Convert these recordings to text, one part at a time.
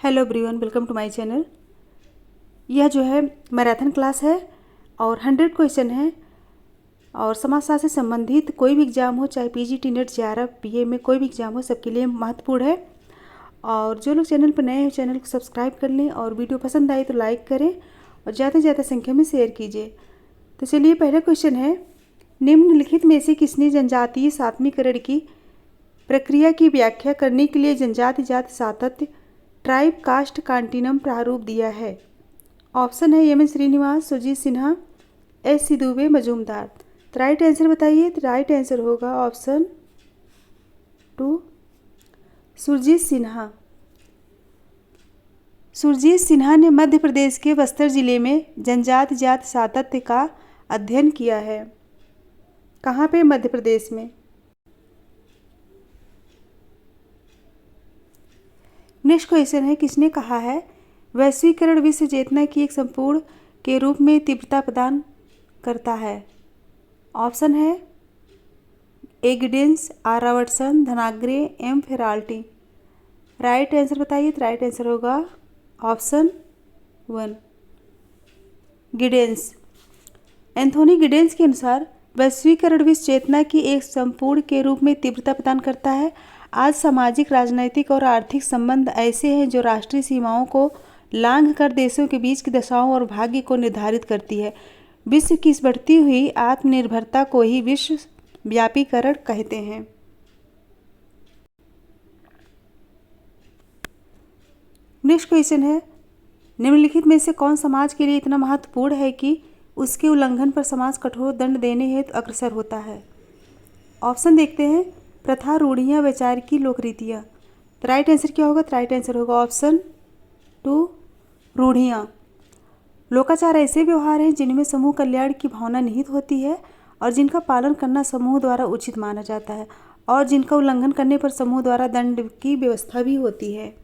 Hello everyone, welcome to my channel. यह जो है मैराथन क्लास है और 100 क्वेश्चन है और समाजशास्त्र से संबंधित कोई भी एग्ज़ाम हो, चाहे पीजीटी, नेट, जेआरएफ, बीए में कोई भी एग्ज़ाम हो, सबके लिए महत्वपूर्ण है। और जो लोग चैनल पर नए हैं चैनल को सब्सक्राइब कर लें और वीडियो पसंद आए तो लाइक करें और ज़्यादा से ज़्यादा संख्या में शेयर कीजिए। तो चलिए, पहला क्वेश्चन है, निम्नलिखित में से किसने जनजातीय सातवीकरण की प्रक्रिया की व्याख्या करने के लिए जनजाति जाति सातत्य ट्राइब कास्ट कॉन्टिनम प्रारूप दिया है? ऑप्शन है M Srinivas, Surjit Sinha, S C Dubey, Majumdar. तो राइट आंसर बताइए। तो राइट आंसर होगा ऑप्शन 2, सुरजीत सिन्हा। सुरजीत सिन्हा ने मध्य प्रदेश के बस्तर जिले में जनजाति जाति सातत्य का अध्ययन किया है। कहाँ पे? मध्य प्रदेश में। नेक्स्ट क्वेश्चन है, किसने कहा है वैश्वीकरण विश्व चेतना की एक संपूर्ण के रूप में तीव्रता प्रदान करता है? ऑप्शन है A Giddens, R Robertson, Dhanagare, M फेराल्टी। राइट आंसर बताइए। तो राइट आंसर होगा ऑप्शन 1, गिडेंस। एंथोनी गिडेंस के अनुसार वैश्वीकरण विश्व चेतना की एक संपूर्ण के रूप में तीव्रता प्रदान करता है। आज सामाजिक, राजनैतिक और आर्थिक संबंध ऐसे हैं जो राष्ट्रीय सीमाओं को लांघ कर देशों के बीच की दशाओं और भाग्य को निर्धारित करती है। विश्व की इस बढ़ती हुई आत्मनिर्भरता को ही विश्व व्यापीकरण कहते हैं। नेक्स्ट क्वेश्चन है, निम्नलिखित में से कौन समाज के लिए इतना महत्वपूर्ण है कि उसके उल्लंघन पर समाज कठोर दंड देने हेतु अग्रसर होता है? ऑप्शन देखते हैं, प्रथा, रूढ़ियाँ, वैचारिकी, लोकरीतियाँ। तो राइट आंसर क्या होगा? तो राइट आंसर होगा ऑप्शन 2, रूढ़ियाँ। लोकाचार ऐसे व्यवहार हैं जिनमें समूह कल्याण की भावना निहित होती है और जिनका पालन करना समूह द्वारा उचित माना जाता है और जिनका उल्लंघन करने पर समूह द्वारा दंड की व्यवस्था भी होती है।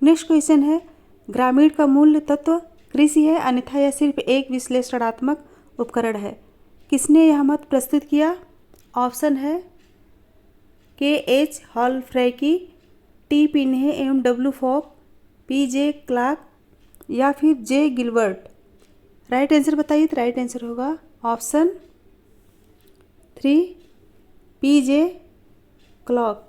नेक्स्ट क्वेश्चन है, ग्रामीण का मूल तत्व कृषि है अन्यथा यह सिर्फ एक विश्लेषणात्मक उपकरण है? किसने यह मत प्रस्तुत किया? ऑप्शन है के एच हॉलफ्रैकी, टी पिन्हे एवं डब्ल्यू फॉक, पी जे क्लार्क या फिर जे गिलबर्ट। राइट आंसर बताइए। तो राइट आंसर होगा option 3, P J Clark.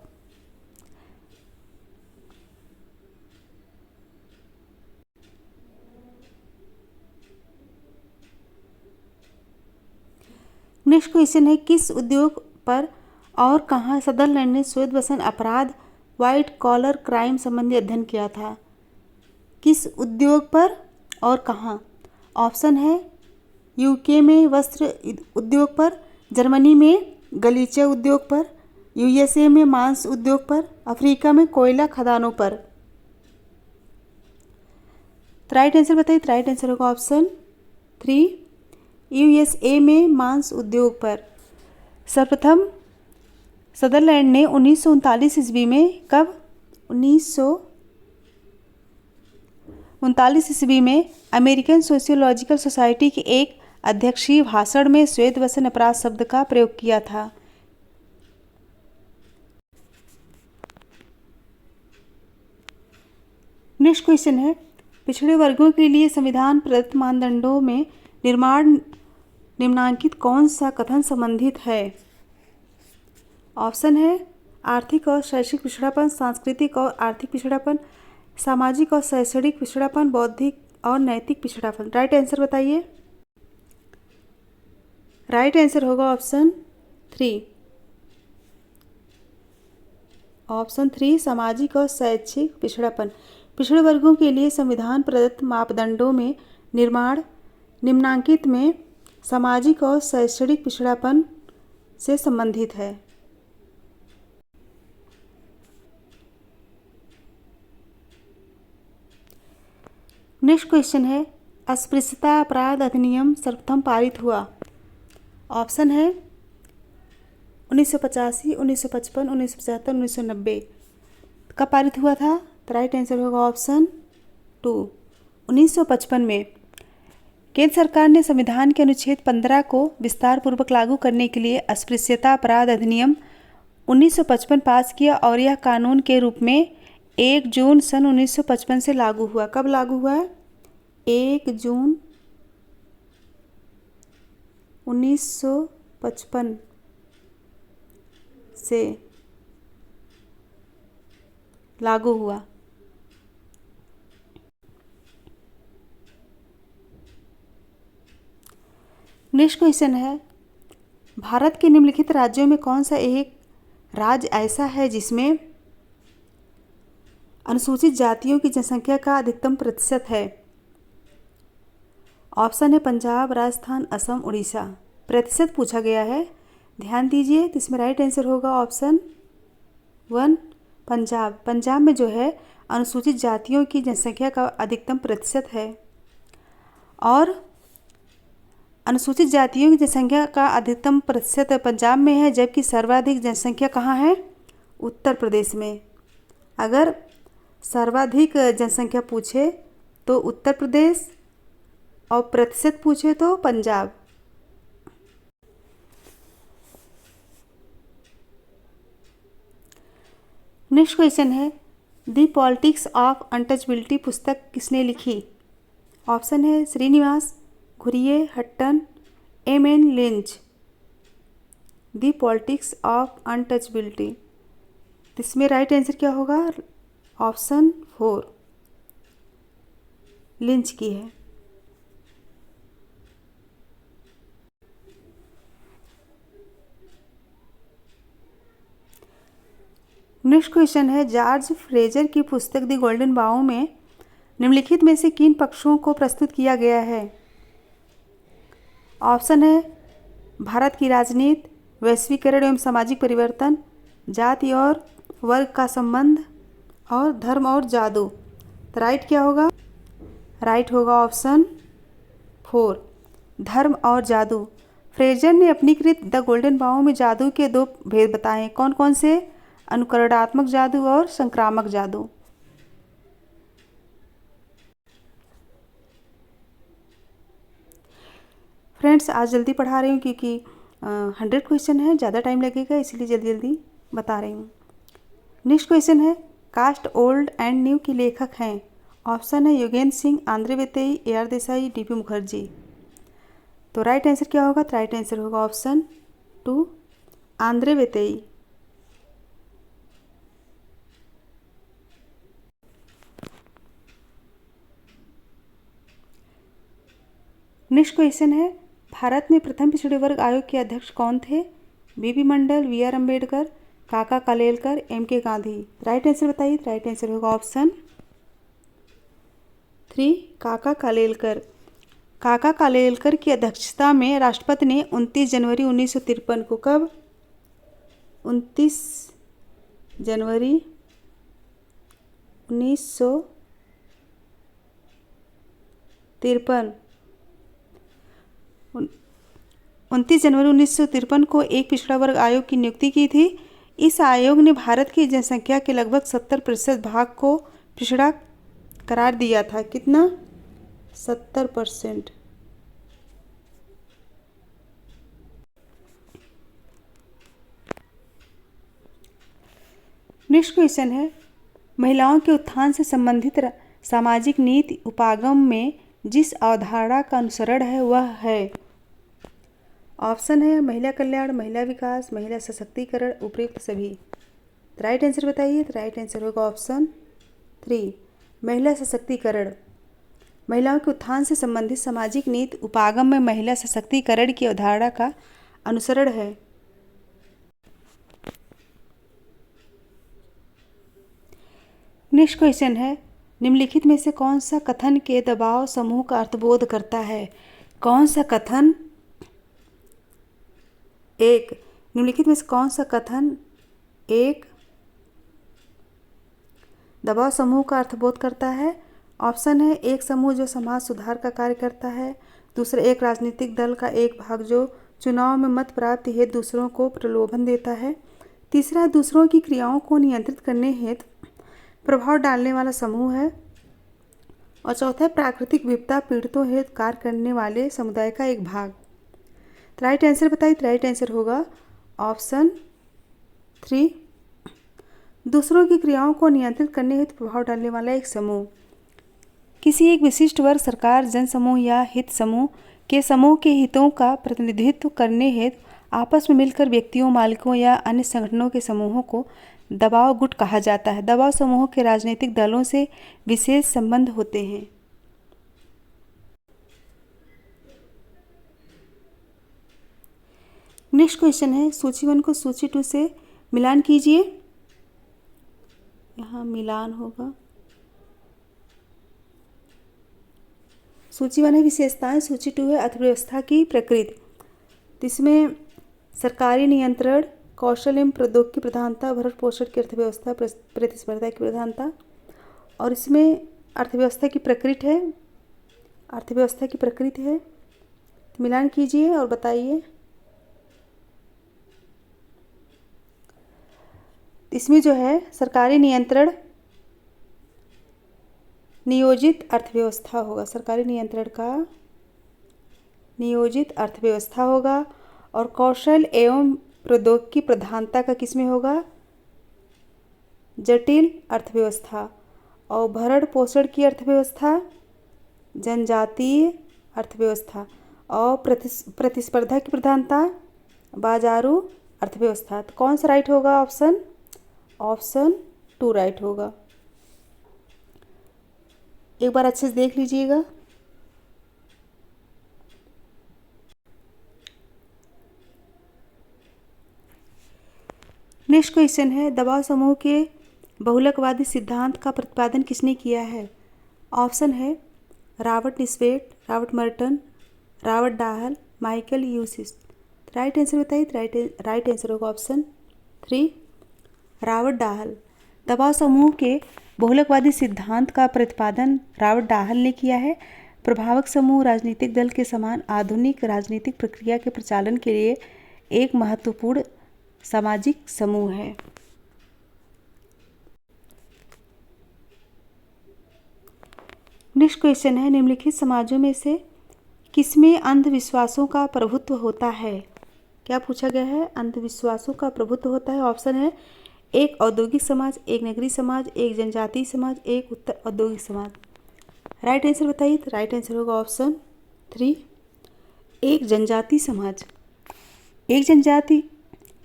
Next question है, किस उद्योग पर और कहाँ सदरलैंड ने श्वेत-वसन अपराध व्हाइट कॉलर क्राइम संबंधी अध्ययन किया था? किस उद्योग पर और कहाँ? ऑप्शन है यूके में वस्त्र उद्योग पर, जर्मनी में गलीचा उद्योग पर, यूएसए में मांस उद्योग पर, अफ्रीका में कोयला खदानों पर। राइट आंसर बताइए। राइट आंसर होगा ऑप्शन 3, यूएसए में मांस उद्योग पर। सर्वप्रथम सदरलैंड ने 1939 ईस्वी में, कब? 1939 ईस्वी में अमेरिकन सोशियोलॉजिकल सोसाइटी के एक अध्यक्षीय भाषण में श्वेत-वसन अपराध शब्द का प्रयोग किया था। नेक्स्ट क्वेश्चन है, पिछड़े वर्गों के लिए संविधान प्रदत्त मानदंडों में निर्माण निम्नांकित कौन सा कथन संबंधित है? ऑप्शन है आर्थिक और शैक्षिक पिछड़ापन, सांस्कृतिक और आर्थिक पिछड़ापन, सामाजिक और शैक्षणिक पिछड़ापन, बौद्धिक और नैतिक पिछड़ापन। राइट आंसर बताइए। राइट आंसर होगा ऑप्शन 3, ऑप्शन 3, सामाजिक और शैक्षिक पिछड़ापन। पिछड़े वर्गों के लिए संविधान प्रदत्त मापदंडों में निर्माण निम्नांकित में सामाजिक और शैक्षणिक पिछड़ापन से संबंधित है। नेक्स्ट क्वेश्चन है, अस्पृश्यता अपराध अधिनियम सर्वप्रथम पारित हुआ? ऑप्शन है 1985, 1955, 1975, 1990। कब पारित हुआ था? तो राइट आंसर होगा ऑप्शन 2, 1955 में। केंद्र सरकार ने संविधान के अनुच्छेद 15 को विस्तार पूर्वक लागू करने के लिए अस्पृश्यता अपराध अधिनियम 1955 पास किया और यह कानून के रूप में 1 जून सन 1955 से लागू हुआ। कब लागू हुआ? 1 जून 1955 से लागू हुआ। नेक्स्ट क्वेश्चन है, भारत के निम्नलिखित राज्यों में कौन सा एक राज्य ऐसा है जिसमें अनुसूचित जातियों की जनसंख्या का अधिकतम प्रतिशत है? ऑप्शन है पंजाब, राजस्थान, असम, उड़ीसा। प्रतिशत पूछा गया है, ध्यान दीजिए। तो इसमें राइट आंसर होगा ऑप्शन 1 पंजाब। पंजाब में जो है अनुसूचित जातियों की जनसंख्या का अधिकतम प्रतिशत है और अनुसूचित जातियों की जनसंख्या का अधिकतम प्रतिशत पंजाब में है, जबकि सर्वाधिक जनसंख्या कहाँ है? उत्तर प्रदेश में। अगर सर्वाधिक जनसंख्या पूछे तो उत्तर प्रदेश और प्रतिशत पूछे तो पंजाब। नेक्स्ट क्वेश्चन है, द पॉलिटिक्स ऑफ अनटचबिलिटी पुस्तक किसने लिखी? ऑप्शन है Srinivas, Ghurye, Hutton, M N. Lynch. The politics of untouchability, इसमें राइट आंसर क्या होगा? ऑप्शन 4 लिंच की है। नेक्स्ट क्वेश्चन है, जॉर्ज फ्रेजर की पुस्तक द गोल्डन बाउ में निम्नलिखित में से किन पक्षों को प्रस्तुत किया गया है? ऑप्शन है भारत की राजनीति, वैश्वीकरण एवं सामाजिक परिवर्तन, जाति और वर्ग का संबंध और धर्म और जादू। तो राइट क्या होगा? राइट होगा ऑप्शन 4 धर्म और जादू। फ्रेजर ने अपनी कृत द गोल्डन बाउ में जादू के 2 भेद बताए। कौन कौन से? अनुकरणात्मक जादू और संक्रामक जादू। फ्रेंड्स, आज जल्दी पढ़ा रही हूँ क्योंकि 100 क्वेश्चन है, ज़्यादा टाइम लगेगा, इसलिए जल्दी जल्दी बता रही हूँ। नेक्स्ट क्वेश्चन है, कास्ट ओल्ड एंड न्यू के लेखक हैं? ऑप्शन है योगेंद्र सिंह, आंद्रे वैतेई, ए.आर. देसाई, डी.पी. मुखर्जी। तो राइट आंसर क्या होगा? तो राइट आंसर होगा ऑप्शन 2 आंद्रे वैतेई। नेक्स्ट क्वेश्चन है, भारत में प्रथम पिछड़े वर्ग आयोग के अध्यक्ष कौन थे? बी.पी. मंडल, वी.आर. अम्बेडकर, काका Kalelkar, MK. Gandhi. Right answer बताइए। राइट आंसर होगा ऑप्शन 3 काका कालेलकर। काका कालेलकर की अध्यक्षता में राष्ट्रपति ने 29 जनवरी 1953 को, कब? 29 जनवरी 1953 29 जनवरी 1953 को एक पिछड़ा वर्ग आयोग की नियुक्ति की थी। इस आयोग ने भारत की जनसंख्या के लगभग 70% भाग को पिछड़ा करार दिया था। कितना? 70%। नेक्स्ट क्वेश्चन है, महिलाओं के उत्थान से संबंधित सामाजिक नीति उपागम में जिस अवधारणा का अनुसरण है वह है? ऑप्शन है महिला कल्याण, महिला विकास, महिला सशक्तिकरण, उपयुक्त सभी। राइट आंसर बताइए। तो राइट आंसर होगा ऑप्शन 3 महिला सशक्तिकरण। महिलाओं के उत्थान से संबंधित सामाजिक नीति उपागम में महिला सशक्तिकरण की अवधारणा का अनुसरण है। नेक्स्ट क्वेश्चन है, निम्नलिखित में से कौन सा कथन के दबाव समूह का अर्थबोध करता है? कौन सा कथन एक निम्नलिखित में से कौन सा कथन एक दबाव समूह का अर्थबोध करता है? ऑप्शन है एक समूह जो समाज सुधार का कार्य करता है, दूसरा एक राजनीतिक दल का एक भाग जो चुनाव में मत प्राप्ति हेतु दूसरों को प्रलोभन देता है, तीसरा दूसरों की क्रियाओं को नियंत्रित करने हेतु प्रभाव डालने वाला समूह है, और चौथा है प्राकृतिक विपदा पीड़ितों हेतु कार्य करने वाले समुदाय का एक भाग। तो राइट आंसर बताइए। तो राइट आंसर होगा ऑप्शन 3, दूसरों की क्रियाओं को नियंत्रित करने हेतु प्रभाव डालने वाला एक समूह। किसी एक विशिष्ट वर्ग, सरकार, जन समूह या हित समूह के हितों का प्रतिनिधित्व करने हेतु आपस में मिलकर व्यक्तियों, मालिकों या अन्य संगठनों के समूहों को दबाव गुट कहा जाता है। दबाव समूहों के राजनीतिक दलों से विशेष संबंध होते हैं। नेक्स्ट क्वेश्चन है, सूची 1 को सूची 2 से मिलान कीजिए। यहाँ मिलान होगा। सूची 1 है विशेषताएं, सूची 2 है अर्थव्यवस्था की प्रकृति। तो इसमें सरकारी नियंत्रण, कौशल एवं प्रौद्योगिकी की प्रधानता, भरण पोषण की अर्थव्यवस्था, प्रतिस्पर्धा की प्रधानता, और इसमें अर्थव्यवस्था की प्रकृति है। तो मिलान कीजिए और बताइए। इसमें जो है सरकारी नियंत्रण नियोजित अर्थव्यवस्था होगा, सरकारी नियंत्रण का नियोजित अर्थव्यवस्था होगा। और कौशल एवं प्रौद्योगिकी प्रधानता का किसमें होगा? जटिल अर्थव्यवस्था। और भरण पोषण की अर्थव्यवस्था जनजातीय अर्थव्यवस्था। और प्रतिस्पर्धा की प्रधानता बाजारू अर्थव्यवस्था। तो कौन सा राइट होगा? ऑप्शन 2 राइट होगा। एक बार अच्छे से देख लीजिएगा। नेक्स्ट क्वेश्चन है, दबाव समूह के बहुलकवादी सिद्धांत का प्रतिपादन किसने किया है? ऑप्शन है Robert Nisbet, Robert Merton, Robert Dahl, Michael Hughes. Right answer बताइए। राइट आंसर होगा ऑप्शन 3, रॉबर्ट डाहल। दबाव समूह के बहुलकवादी सिद्धांत का प्रतिपादन रॉबर्ट डाहल ने किया है। प्रभावक समूह राजनीतिक दल के समान आधुनिक राजनीतिक प्रक्रिया के प्रचालन के लिए एक महत्वपूर्ण सामाजिक समूह है। नेक्स्ट क्वेश्चन है, निम्नलिखित समाजों में से किसमें अंधविश्वासों का प्रभुत्व होता है? क्या पूछा गया है? अंधविश्वासों का प्रभुत्व होता है। ऑप्शन है एक औद्योगिक समाज, एक नगरीय समाज, एक जनजातीय समाज, एक उत्तर औद्योगिक समाज। राइट आंसर बताइए। तो राइट आंसर होगा ऑप्शन 3, एक जनजातीय समाज। एक जनजाति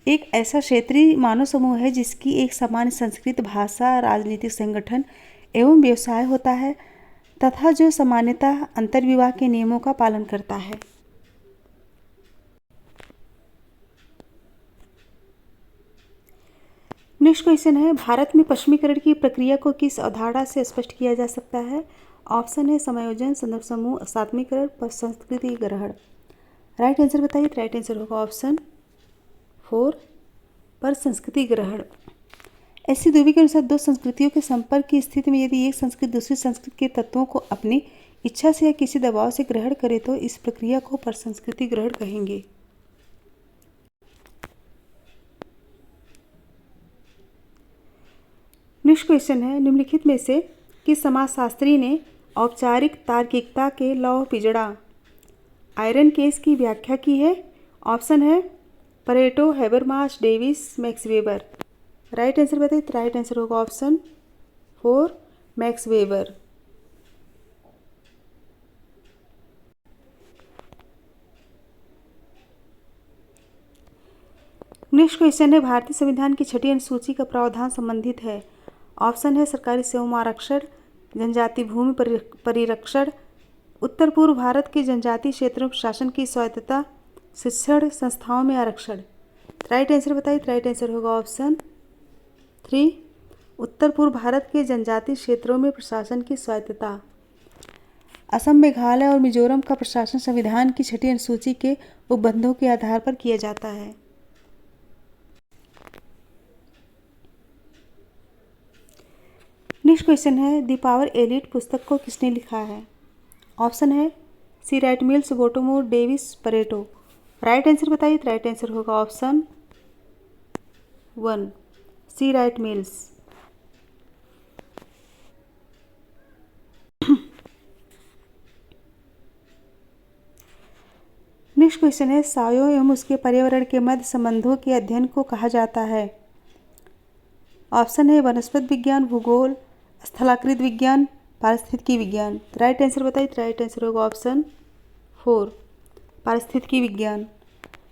एक ऐसा क्षेत्रीय मानव समूह है जिसकी एक सामान्य संस्कृत, भाषा, राजनीतिक संगठन एवं व्यवसाय होता है तथा जो सामान्यतः अंतर्विवाह के नियमों का पालन करता है। नेक्स्ट क्वेश्चन है, भारत में पश्चिमीकरण की प्रक्रिया को किस अवधारणा से स्पष्ट किया जा सकता है? ऑप्शन है समायोजन, संदर्भ समूह, सात्मीकरण, संस्कृति ग्रहण। राइट आंसर बताइए। राइट आंसर होगा ऑप्शन 4, पर संस्कृति ग्रहण। ऐसी दूरी के अनुसार दो संस्कृतियों के संपर्क की स्थिति में यदि एक संस्कृति दूसरी संस्कृति के तत्वों को अपनी इच्छा से या किसी दबाव से ग्रहण करे तो इस प्रक्रिया को परसंस्कृति ग्रहण कहेंगे। नेक्स्ट क्वेश्चन है, निम्नलिखित में से किस समाजशास्त्री ने औपचारिक तार्किकता के लौह पिजड़ा आयरन केस की व्याख्या की है? ऑप्शन है Pareto, Habermas, Davis, max weber. Right answer बताइए। तो राइट आंसर होगा option 4, max weber. Next question है, भारतीय संविधान की 6ठी अनुसूची का प्रावधान संबंधित है? ऑप्शन है सरकारी सेवाओं में आरक्षण, जनजाति भूमि परिरक्षण, उत्तर पूर्व भारत के जनजातीय क्षेत्रों प्रशासन की स्वायत्तता, शिक्षण संस्थाओं में आरक्षण। राइट आंसर बताइए। राइट आंसर होगा ऑप्शन 3, उत्तर पूर्व भारत के जनजातीय क्षेत्रों में प्रशासन की स्वायत्तता। असम, मेघालय और मिजोरम का प्रशासन संविधान की 6ठी अनुसूची के उपबंधों के आधार पर किया जाता है। नेक्स्ट क्वेश्चन है, द पावर एलिट पुस्तक को किसने लिखा है? ऑप्शन है C Wright Mills, Bottomore, Davis, Pareto. Right answer बताइए। राइट आंसर होगा option 1, C Wright Mills. Next question है, सायों एवं उसके पर्यावरण के मध्य संबंधों के अध्ययन को कहा जाता है। ऑप्शन है वनस्पति विज्ञान, भूगोल, स्थलाकृत विज्ञान, पारिस्थितिकी विज्ञान। राइट आंसर बताइए। राइट आंसर होगा ऑप्शन 4 पारिस्थितिकी विज्ञान।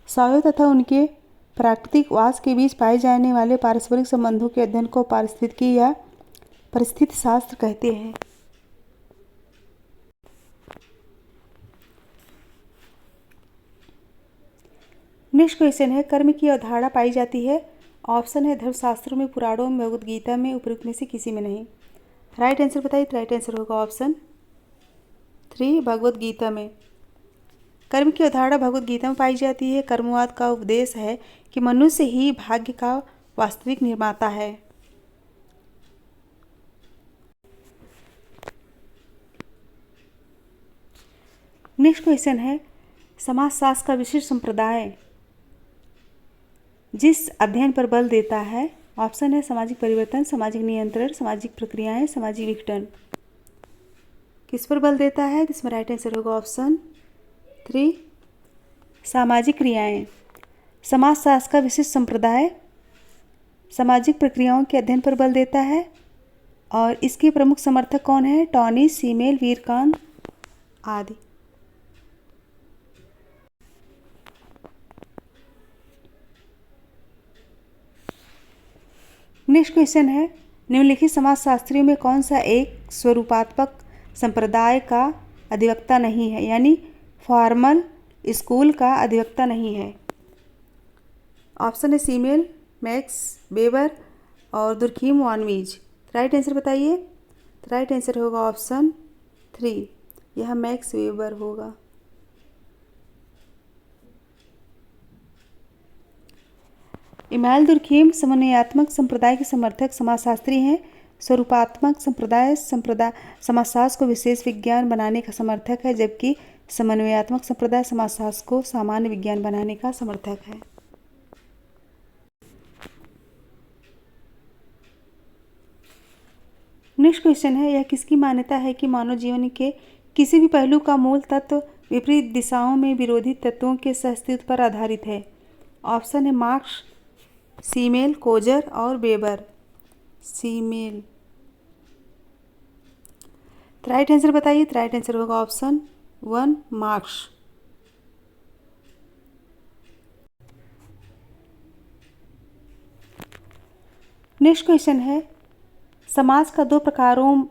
सायों तथा उनके प्राकृतिक वास के बीच पाए जाने वाले पारस्परिक संबंधों के अध्ययन को पारिस्थितिकी या परिस्थिति शास्त्र कहते हैं। नेक्स्ट क्वेश्चन है, कर्म की अवधारणा पाई जाती है। ऑप्शन है धर्मशास्त्रों में, पुराणों में, भगवद गीता में, उपरोक्त में से किसी में नहीं। राइट आंसर बताइए। राइट आंसर होगा ऑप्शन 3 भगवद गीता में। कर्म की अवधारणा भगवद गीता में पाई जाती है। कर्मवाद का उपदेश है कि मनुष्य ही भाग्य का वास्तविक निर्माता है। नेक्स्ट क्वेश्चन है, समाजशास्त्र का विशिष्ट संप्रदाय जिस अध्ययन पर बल देता है। ऑप्शन है सामाजिक परिवर्तन, सामाजिक नियंत्रण, सामाजिक प्रक्रियाएं, सामाजिक विघटन। किस पर बल देता है? इसमें राइट आंसर होगा ऑप्शन 3 सामाजिक क्रियाएं। समाजशास्त्र का विशिष्ट संप्रदाय सामाजिक प्रक्रियाओं के अध्ययन पर बल देता है और इसके प्रमुख समर्थक कौन है? टॉनी, सीमेल, वीरकांत आदि। नेक्स्ट क्वेश्चन है, निम्नलिखित समाजशास्त्रियों में कौन सा एक स्वरूपात्मक संप्रदाय का अधिवक्ता नहीं है, यानी फॉर्मल स्कूल का अधिवक्ता नहीं है? ऑप्शन है सीमेल, मैक्स वेबर और दुर्खीम वानवीज। राइट आंसर बताइए। राइट आंसर होगा ऑप्शन 3 यह मैक्स वेबर होगा। इमानुएल दुर्खीम समन्वयात्मक संप्रदाय के समर्थक समाजशास्त्री हैं। स्वरूपात्मक संप्रदाय समाजशास्त्र को विशेष विज्ञान बनाने का समर्थक है, जबकि समन्वयात्मक संप्रदाय समाजशास्त्र को सामान्य विज्ञान बनाने का समर्थक है। नेक्स्ट क्वेश्चन है, यह किसकी मान्यता है कि मानव जीवन के किसी भी पहलू का मूल तत्व विपरीत दिशाओं में विरोधी तत्वों के सहअस्तित्व पर आधारित है? ऑप्शन है मार्क्स, सीमेल, कोजर और वेबर। सीमेल। राइट आंसर बताइए। राइट आंसर होगा ऑप्शन 1 मार्क्स। नेक्स्ट क्वेश्चन है, समाज का 2 प्रकारों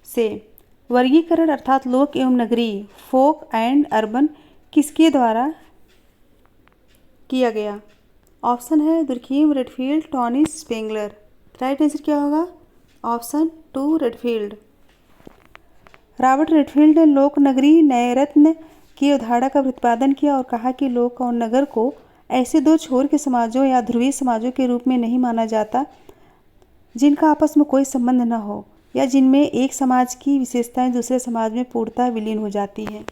से वर्गीकरण अर्थात लोक एवं नगरीय, फोक एंड अर्बन, किसके द्वारा किया गया? ऑप्शन है Durkheim, Redfield, Tawney, Spengler. Right answer क्या होगा? Option 2 Redfield. रॉबर्ट रेडफील्ड ने लोक नगरी न्यायरत्न की अवधारणा का प्रतिपादन किया और कहा कि लोक और नगर को ऐसे 2 छोर के समाजों या ध्रुवीय समाजों के रूप में नहीं माना जाता जिनका आपस में कोई संबंध न हो या जिनमें एक समाज की विशेषताएं दूसरे समाज में पूर्णतः विलीन हो जाती हैं।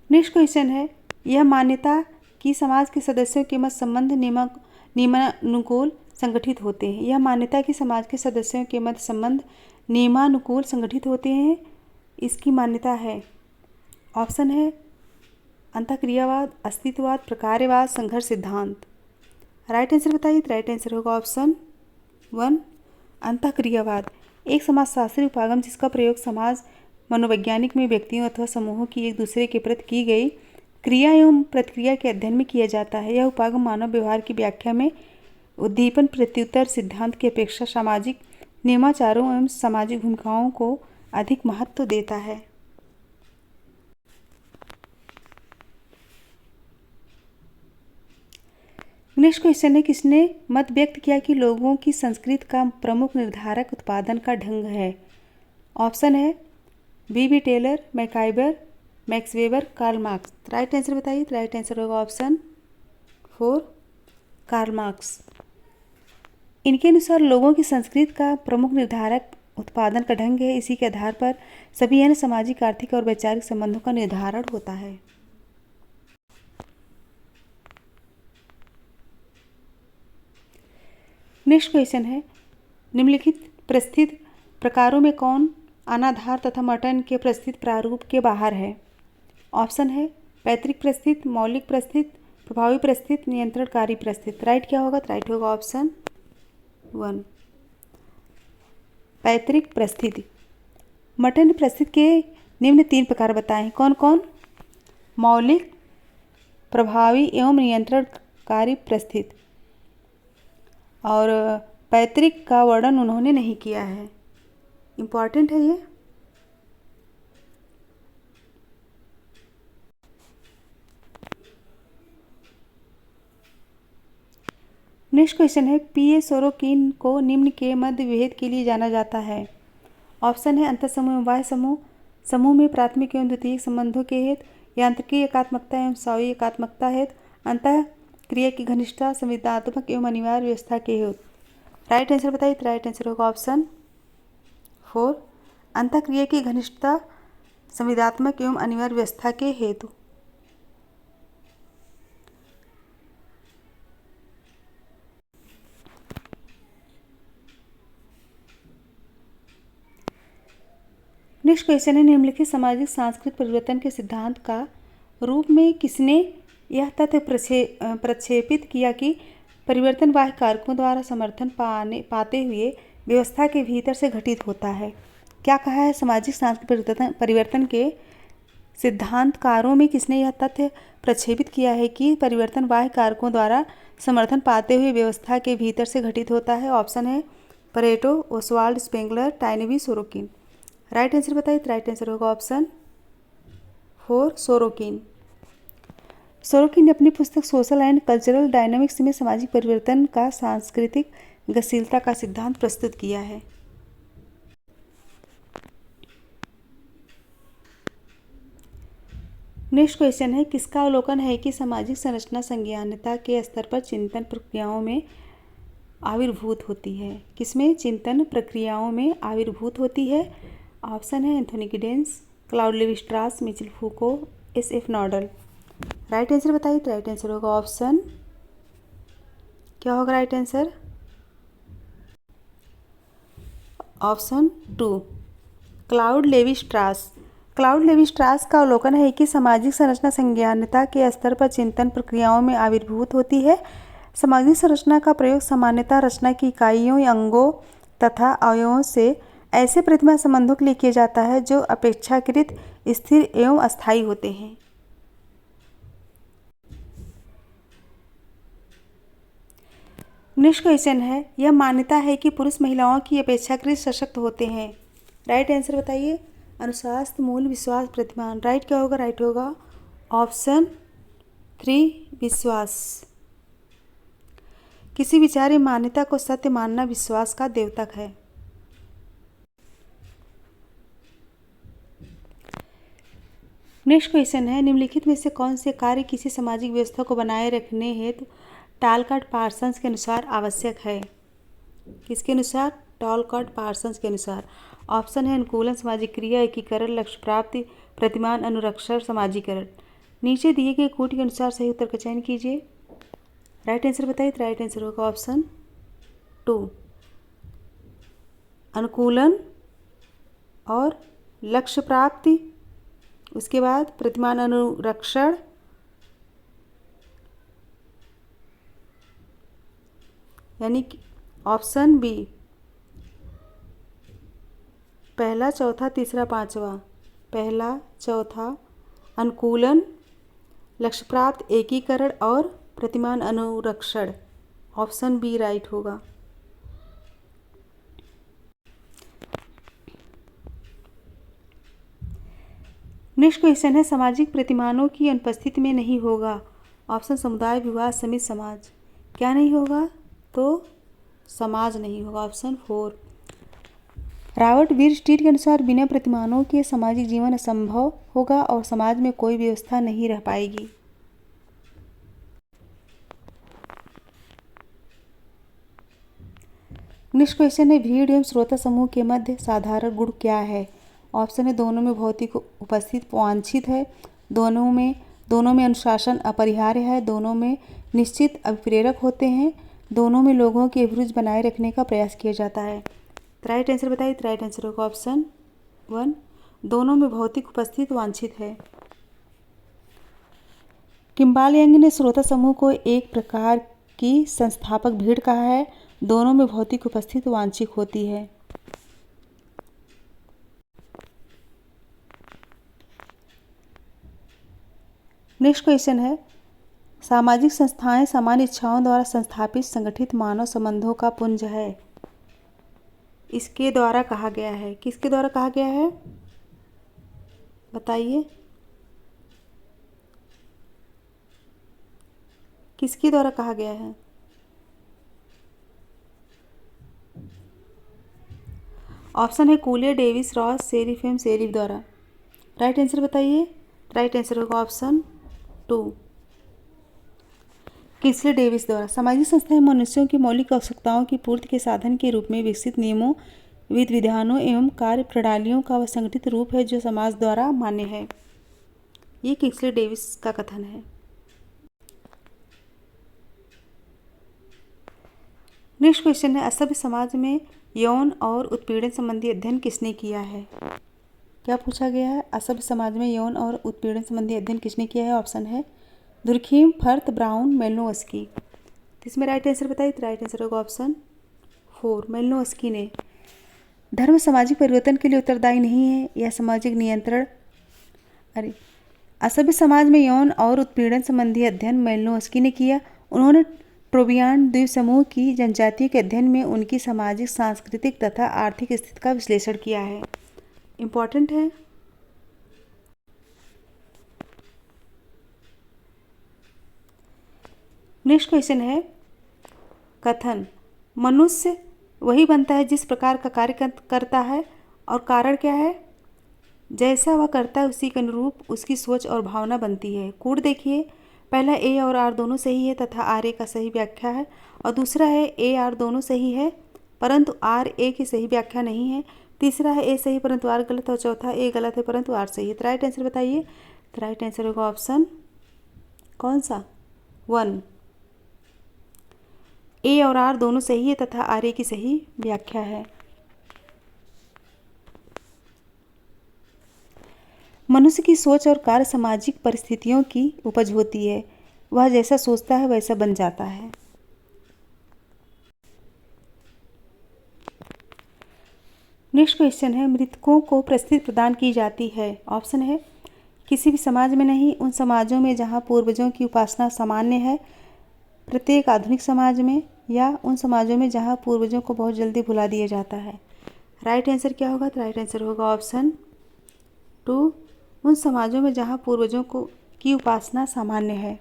नेक्स्ट क्वेश्चन है, यह मान्यता कि समाज के सदस्यों के मत संबंध नियमानुकूल संगठित होते हैं। यह मान्यता कि समाज के सदस्यों के मत संबंध नियमानुकूल संगठित होते हैं, इसकी मान्यता है। ऑप्शन है अंतःक्रियावाद, अस्तित्ववाद, प्रकार्यवाद, संघर्ष सिद्धांत। राइट आंसर बताइए। राइट आंसर होगा ऑप्शन 1 अंतःक्रियावाद। एक समाजशास्त्री उपागम जिसका प्रयोग समाज मनोवैज्ञानिक में व्यक्तियों अथवा समूहों की एक दूसरे के प्रति की गई क्रिया एवं प्रतिक्रिया के अध्ययन में किया जाता है। यह उपागम मानव व्यवहार की व्याख्या में उद्दीपन प्रत्युत्तर सिद्धांत की अपेक्षा सामाजिक नियमाचारों एवं सामाजिक भूमिकाओं को अधिक महत्व देता है। नेक्स्ट क्वेश्चन है, किसने मत व्यक्त किया कि लोगों की संस्कृति का प्रमुख निर्धारक उत्पादन का ढंग है? ऑप्शन है B Taylor, MacIver, Max Weber, Karl Marx. Right answer बताइए। राइट आंसर होगा ऑप्शन 4 कार्ल मार्क्स। इनके अनुसार लोगों की संस्कृति का प्रमुख निर्धारक उत्पादन का ढंग है। इसी के आधार पर सभी अन्य सामाजिक, आर्थिक और वैचारिक संबंधों का निर्धारण होता है। नेक्स्ट क्वेश्चन है, निम्नलिखित प्रकारों में कौन अनाधार तथा मटन के प्रस्थित प्रारूप के बाहर है? ऑप्शन है पैतृक प्रस्थित, मौलिक प्रस्थित, प्रभावी प्रस्थित, नियंत्रणकारी प्रस्थित। राइट क्या होगा? राइट होगा ऑप्शन 1 पैतृक प्रस्थिति। मटन प्रस्थित के निम्न 3 प्रकार बताएं। कौन कौन? मौलिक, प्रभावी एवं नियंत्रणकारी प्रस्थित। और पैतृक का वर्णन उन्होंने नहीं किया है। इम्पॉर्टेंट है ये। नेक्स्ट क्वेश्चन है पीए सोरोकिन को निम्न के मध्य विभेद के लिए जाना जाता है। ऑप्शन है अंतर समूह एवं बाह्य समूह, समूह में प्राथमिक एवं द्वितीयक संबंधों के हेतु, यांत्रिकीय एकात्मकता एवं स्वायत्त एकात्मकता हेतु, अंतः क्रिया की घनिष्ठता, संविदात्मक एवं अनिवार्य व्यवस्था के हेतु। राइट आंसर बताइए। राइट आंसर होगा ऑप्शन 4 अंतः क्रिया की घनिष्ठता, संविदात्मक एवं अनिवार्य व्यवस्था के हेतु। नेक्स्ट क्वेश्चन है निम्नलिखित सामाजिक सांस्कृतिक परिवर्तन के सिद्धांत का रूप में किसने यह तथ्य प्रक्षेपित किया कि परिवर्तन बाह्य कारकों द्वारा समर्थन पाते हुए व्यवस्था के भीतर से घटित होता है? क्या कहा है? सामाजिक सांस्कृतिक परिवर्तन के सिद्धांतकारों में किसने यह तथ्य प्रक्षेपित किया है कि परिवर्तन बाह्य कारकों द्वारा समर्थन पाते हुए व्यवस्था के भीतर से घटित होता है? ऑप्शन है Pareto, Oswald Spengler, Toynbee, Sorokin. Right answer बताइए। राइट आंसर होगा ऑप्शन 4 सोरोकिन। सोरोकिन ने अपनी पुस्तक सोशल एंड कल्चरल डायनामिक्स में सामाजिक परिवर्तन का सांस्कृतिक गतिशीलता का सिद्धांत प्रस्तुत किया है। नेक्स्ट क्वेश्चन है किसका अवलोकन है कि सामाजिक संरचना संज्ञानता के स्तर पर चिंतन प्रक्रियाओं में आविर्भूत होती है? किसमें चिंतन प्रक्रियाओं में आविर्भूत होती है? ऑप्शन है Anthony Giddens, Claude Levi Strauss, Michel Foucault, S F. Nadel. Right answer बताइए। राइट आंसर होगा ऑप्शन, क्या होगा right answer? Option 2 Claude Levi Strauss. Claude Levi Strauss का अवलोकन है कि सामाजिक संरचना संज्ञानता के स्तर पर चिंतन प्रक्रियाओं में आविर्भूत होती है। सामाजिक संरचना का प्रयोग सामान्यतः रचना की इकाइयों, अंगों तथा अवयवों से ऐसे प्रतिमा संबंधों के लिए किया जाता है जो अपेक्षाकृत स्थिर एवं अस्थायी होते हैं। नेक्स्ट क्वेश्चन है यह मान्यता है कि पुरुष महिलाओं की अपेक्षाकृत सशक्त होते हैं। राइट आंसर बताइए। अनुशासन, मूल, विश्वास, प्रतिमान। राइट क्या होगा? राइट होगा ऑप्शन 3 विश्वास। किसी विचार या मान्यता को सत्य मानना विश्वास का द्योतक है। नेक्स्ट क्वेश्चन है निम्नलिखित में से कौन से कार्य किसी सामाजिक व्यवस्था को बनाए रखने हेतु टालकाट पार्सन्स के अनुसार आवश्यक है? किसके अनुसार? टालकाट पार्सन्स के अनुसार। ऑप्शन है अनुकूलन, सामाजिक क्रिया, एकीकरण, लक्ष्य प्राप्ति, प्रतिमान, अनुरक्षण, समाजीकरण। नीचे दिए गए कोटि के अनुसार सही उत्तर का चयन कीजिए। राइट आंसर बताइए। राइट आंसर होगा ऑप्शन 2 अनुकूलन और लक्ष्य प्राप्ति, उसके बाद प्रतिमान, अनुरक्षण, यानी कि ऑप्शन बी पहला, चौथा, तीसरा, पांचवा। पहला, चौथा अनुकूलन, लक्ष्य प्राप्त, एकीकरण और प्रतिमान, अनुरक्षण। ऑप्शन बी राइट होगा। नेक्स्ट क्वेश्चन है सामाजिक प्रतिमानों की अनुपस्थिति में नहीं होगा। ऑप्शन समुदाय, विवाह, समिति, समाज। क्या नहीं होगा? तो समाज नहीं होगा। ऑप्शन 4। रॉबर्ट वीरस्टीड के अनुसार बिना प्रतिमानों के सामाजिक जीवन असंभव होगा और समाज में कोई व्यवस्था नहीं रह पाएगी। नेक्स्ट क्वेश्चन है भीड़ एवं श्रोता समूह के मध्य साधारण गुण क्या है? ऑप्शन है दोनों में भौतिक उपस्थिति वांछित है, दोनों में अनुशासन अपरिहार्य है, दोनों में निश्चित अभिप्रेरक होते हैं, दोनों में लोगों की अभिरुचि बनाए रखने का प्रयास किया जाता है। तो राइट आंसर बताइए। तो राइट आंसर होगा ऑप्शन 1, दोनों में भौतिक उपस्थित वांछित है। किम्बाल यंग ने श्रोता समूह को एक प्रकार की संस्थापक भीड़ कहा है, दोनों में भौतिक उपस्थित वांछित होती है। नेक्स्ट क्वेश्चन है, सामाजिक संस्थाएं सामान्य इच्छाओं द्वारा संस्थापित संगठित मानव संबंधों का पुंज है। इसके द्वारा कहा गया है, किसके द्वारा कहा गया है बताइए, किसके द्वारा कहा गया है? ऑप्शन है Cooley, Davis, Ross, Sherif M Sherif द्वारा। राइट आंसर बताइए। राइट आंसर होगा ऑप्शन 2, किंग्सले डेविस द्वारा। सामाजिक संस्थाएं मनुष्यों की मौलिक आवश्यकताओं की पूर्ति के साधन के रूप में विकसित नियमों, विधि विधानों एवं कार्य प्रणालियों का वह संगठित रूप है जो समाज द्वारा मान्य है। ये किंग्सले डेविस का कथन है। नेक्स्ट क्वेश्चन है, असभ्य समाज में यौन और उत्पीड़न संबंधी अध्ययन किसने किया है? क्या पूछा गया है? असभ्य समाज में यौन और उत्पीड़न संबंधी अध्ययन किसने किया है? ऑप्शन है दुर्खीम, फर्थ, ब्राउन, मेलिनोवस्की। इसमें राइट आंसर बताइए। तो राइट आंसर होगा ऑप्शन 4, मेलिनोवस्की ने। धर्म सामाजिक परिवर्तन के लिए उत्तरदायी नहीं है, यह सामाजिक नियंत्रण। असभ्य समाज में यौन और उत्पीड़न संबंधी अध्ययन मेलिनोवस्की ने किया। उन्होंने ट्रोबियान द्वीप समूह की जनजातियों के अध्ययन में उनकी सामाजिक, सांस्कृतिक तथा आर्थिक स्थिति का विश्लेषण किया है। इम्पॉर्टेंट है। नेक्स्ट क्वेश्चन है, कथन मनुष्य वही बनता है जिस प्रकार का कार्य करता है, और कारण क्या है? जैसा वह करता है उसी के अनुरूप उसकी सोच और भावना बनती है। कूट देखिए, पहला ए और आर दोनों सही है तथा आर ए का सही व्याख्या है, और दूसरा है ए आर दोनों सही है परंतु आर ए की सही व्याख्या नहीं है। तीसरा है ए सही परंतु आर गलत, और चौथा ए गलत है परंतु आर सही है। तो राइट आंसर बताइए। तो राइट आंसर होगा ऑप्शन कौन सा? 1, ए और आर दोनों सही है तथा आर ए की सही व्याख्या है। मनुष्य की सोच और कार्य सामाजिक परिस्थितियों की उपज होती है, वह जैसा सोचता है वैसा बन जाता है। नेक्स्ट क्वेश्चन है, मृतकों को प्रस्थिति प्रदान की जाती है। ऑप्शन है किसी भी समाज में नहीं, उन समाजों में जहां पूर्वजों की उपासना सामान्य है, प्रत्येक आधुनिक समाज में, या उन समाजों में जहां पूर्वजों को बहुत जल्दी भुला दिया जाता है। राइट आंसर क्या होगा? तो राइट आंसर होगा ऑप्शन 2, उन समाजों में जहां पूर्वजों की उपासना सामान्य है।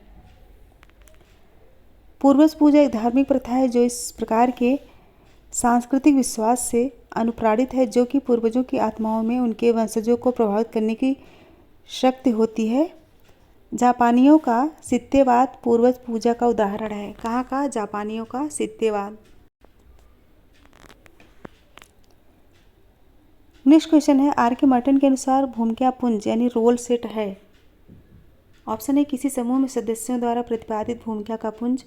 पूर्वज पूजा एक धार्मिक प्रथा है जो इस प्रकार के सांस्कृतिक विश्वास से अनुप्राणित है जो कि पूर्वजों की आत्माओं में उनके वंशजों को प्रभावित करने की शक्ति होती है। जापानियों का सित्यवाद पूर्वज पूजा का उदाहरण है। कहाँ का? जापानियों का सित्यवाद। नेक्स्ट क्वेश्चन है, आर के मार्टिन के अनुसार भूमिका पुंज यानी रोल सेट है। ऑप्शन है किसी समूह में सदस्यों द्वारा प्रतिपादित भूमिका का पुंज,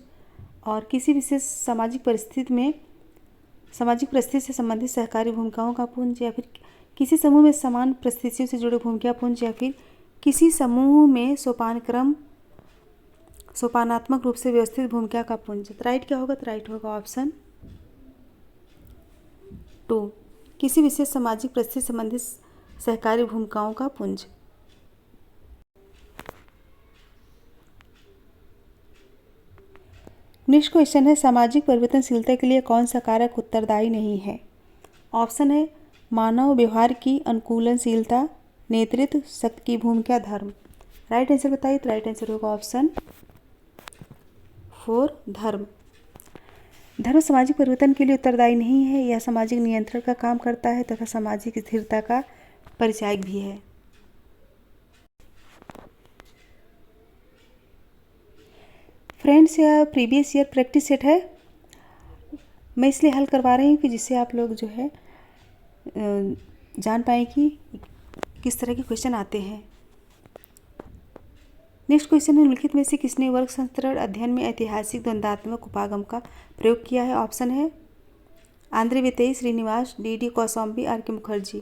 और किसी विशेष सामाजिक परिस्थिति से संबंधित सहकारी भूमिकाओं का पुंज, या फिर किसी समूह में समान परिस्थितियों से जुड़े भूमिका पुंज, या फिर किसी समूह में सोपानात्मक रूप से व्यवस्थित भूमिका का पुंज। तो राइट क्या होगा? तो राइट होगा ऑप्शन 2, किसी विशेष सामाजिक परिस्थिति से संबंधित सहकारी भूमिकाओं का पुंज। नेक्स्ट क्वेश्चन है, सामाजिक परिवर्तनशीलता के लिए कौन सा कारक उत्तरदायी नहीं है? ऑप्शन है मानव व्यवहार की अनुकूलनशीलता, नेतृत्व, शक्ति की भूमिका, धर्म। राइट आंसर बताइए। तो राइट आंसर होगा ऑप्शन 4, धर्म। धर्म सामाजिक परिवर्तन के लिए उत्तरदायी नहीं है, यह सामाजिक नियंत्रण का काम करता है तथा सामाजिक स्थिरता का परिचायक भी है। फ्रेंड्स, यह प्रीवियस ईयर प्रैक्टिस सेट है, मैं इसलिए हल करवा रही हूँ कि जिससे आप लोग जो है जान पाएँ कि किस तरह के क्वेश्चन आते हैं। नेक्स्ट क्वेश्चन है, निम्नलिखित में से किसने वर्ग संतरण अध्ययन में ऐतिहासिक द्वंद्वात्मक उपागम का प्रयोग किया है? ऑप्शन है आंध्र वितेई, श्रीनिवास, डी कौशाम्बी, आर के मुखर्जी।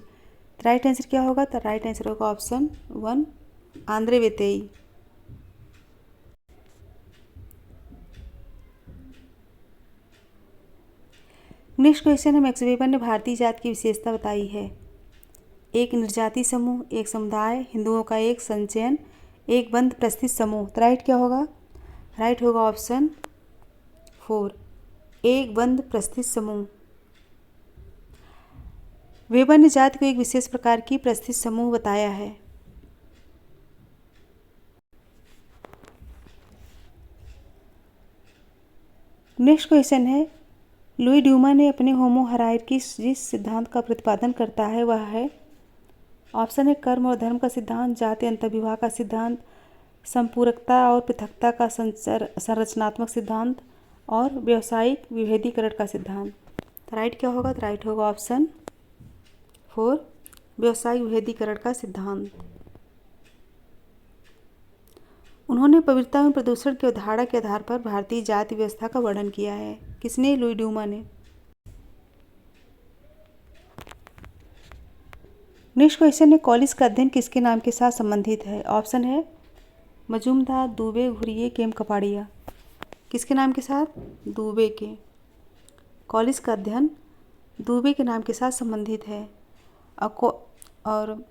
राइट आंसर क्या होगा? तो राइट आंसर होगा ऑप्शन 1 आंध्र वितेई। नेक्स्ट क्वेश्चन है, मैक्स वेबर ने भारतीय जात की विशेषता बताई है। एक निर्जाति समूह, एक समुदाय, हिंदुओं का एक संचयन, एक बंद प्रस्थित समूह। तो राइट क्या होगा? राइट होगा ऑप्शन 4 एक बंद प्रस्थित समूह। वेबर ने जाति को एक विशेष प्रकार की प्रस्थित समूह बताया है। नेक्स्ट क्वेश्चन है, लुई ड्यूमा ने अपने होमो हायरार्की जिस सिद्धांत का प्रतिपादन करता है वह है। ऑप्शन है कर्म और धर्म का सिद्धांत, जाति अंतर्विवाह का सिद्धांत, संपूरकता और पृथकता का संरचनात्मक सिद्धांत और व्यावसायिक विभेदीकरण का सिद्धांत। तो राइट क्या होगा? तो राइट होगा ऑप्शन 4 व्यावसायिक विभेदीकरण का सिद्धांत। उन्होंने पवित्रता में प्रदूषण की अवधारणा के आधार पर भारतीय जाति व्यवस्था का वर्णन किया है। किसने? लुई ड्यूमा ने। नेक्स्ट क्वेश्चन है, कॉलिस का अध्ययन किसके नाम के साथ संबंधित है? ऑप्शन है मजूमदार, दुबे, घुरिये, केम कपाड़िया। किसके नाम के साथ? दुबे के। कॉलिस का अध्ययन दुबे के नाम के साथ संबंधित है। और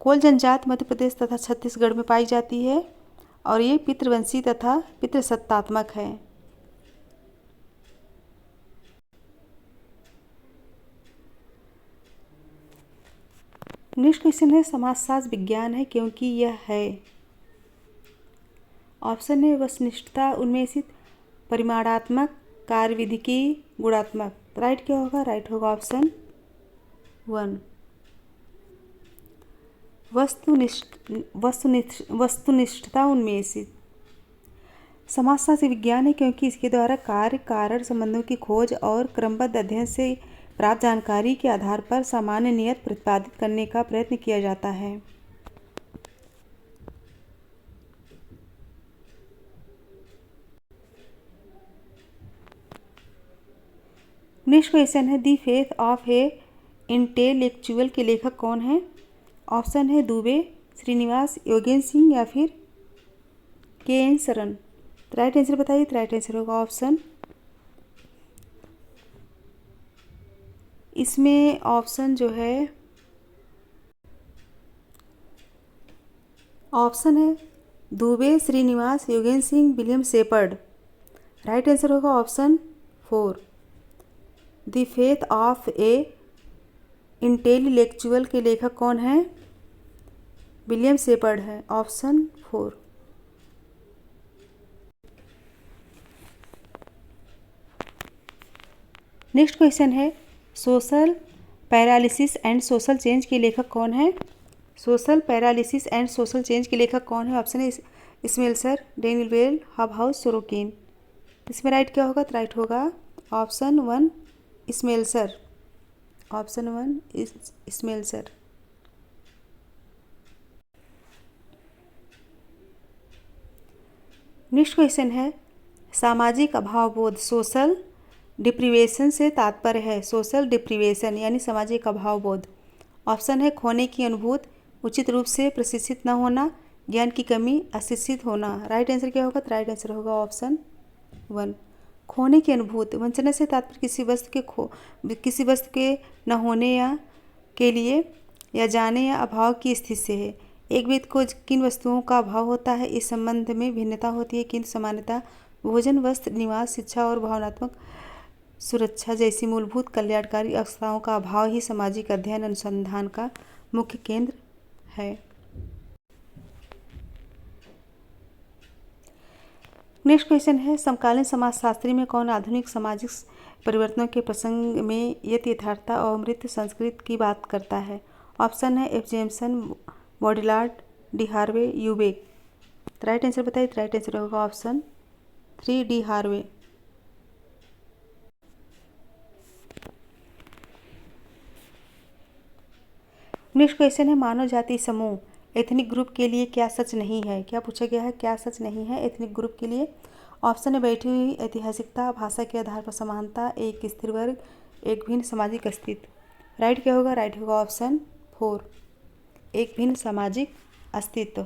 कोल जनजात मध्य प्रदेश तथा छत्तीसगढ़ में पाई जाती है और ये पितृवंशी तथा पितृसत्तात्मक है। नेक्स्ट क्वेश्चन है, समाजशास्त्र विज्ञान है क्योंकि यह है। ऑप्शन है वस्तुनिष्ठता, उन्मेषित, परिमाणात्मक, कार्यविधिकी, गुणात्मक। राइट क्या होगा? राइट होगा ऑप्शन 1 वस्तुनिष्ठता, उन्मेषित। समाजशास्त्र विज्ञान है क्योंकि इसके द्वारा कार्य कारण संबंधों की खोज और क्रमबद्ध अध्ययन से प्राप्त जानकारी के आधार पर सामान्य नियत प्रतिपादित करने का प्रयत्न किया जाता है। नेक्स्ट क्वेश्चन है, दी फेथ ऑफ ए इंटेलेक्चुअल के लेखक कौन है? ऑप्शन है दुबे, श्रीनिवास, योगेंद्र सिंह या फिर के.एन. शरण। राइट आंसर बताइए। राइट आंसर होगा ऑप्शन, इसमें ऑप्शन जो है ऑप्शन है Dube, Srinivas, Yogendra Singh, William Shepard. Right answer होगा option 4 the faith of a intellectual के लेखक कौन है? विलियम शेपर्ड है। ऑप्शन 4। नेक्स्ट क्वेश्चन है, social paralysis and social change के लेखक कौन है? Social paralysis and social change के लेखक कौन है? ऑप्शन है Smelser, Daniel Bell, Hobhouse, Sorokin. इसमें राइट क्या होगा? तो राइट होगा ऑप्शन 1 स्मेल्सर। ऑप्शन 1 स्मेल्सर। नेक्स्ट क्वेश्चन है, सामाजिक अभावबोध, सोशल डिप्रीवेशन से तात्पर्य है। सोशल डिप्रीवेशन यानी सामाजिक अभावबोध। ऑप्शन है खोने की अनुभूति, उचित रूप से प्रशिक्षित न होना, ज्ञान की कमी, अशिक्षित होना। राइट आंसर क्या होगा? तो राइट आंसर होगा ऑप्शन 1 खोने की अनुभूति। वंचना से तात्पर्य किसी वस्तु के न होने या के लिए या जाने या अभाव की स्थिति से है। एक व्यक्ति को किन वस्तुओं का अभाव होता है इस संबंध में भिन्नता होती है, किंतु समानता भोजन, वस्त्र, निवास, शिक्षा और भावनात्मक सुरक्षा जैसी मूलभूत कल्याणकारी अवस्थाओं का अभाव ही सामाजिक अध्ययन अनुसंधान का मुख्य केंद्र है। नेक्स्ट क्वेश्चन है, समकालीन समाजशास्त्री में कौन आधुनिक सामाजिक परिवर्तनों के प्रसंग में यथार्थता और अमृत संस्कृति की बात करता है? ऑप्शन है F Jameson, Baudrillard, D Harvey, यूबेक। राइट आंसर बताइए। राइट आंसर होगा option 3 D Harvey. Next question है, मानव जाति समूह एथनिक ग्रुप के लिए क्या सच नहीं है? क्या पूछा गया है? क्या सच नहीं है एथनिक ग्रुप के लिए? ऑप्शन है बैठी हुई ऐतिहासिकता, भाषा के आधार पर समानता, एक स्थिर वर्ग, एक भिन्न सामाजिक अस्तित्व। राइट क्या होगा? राइट होगा ऑप्शन 4, एक भिन्न सामाजिक अस्तित्व।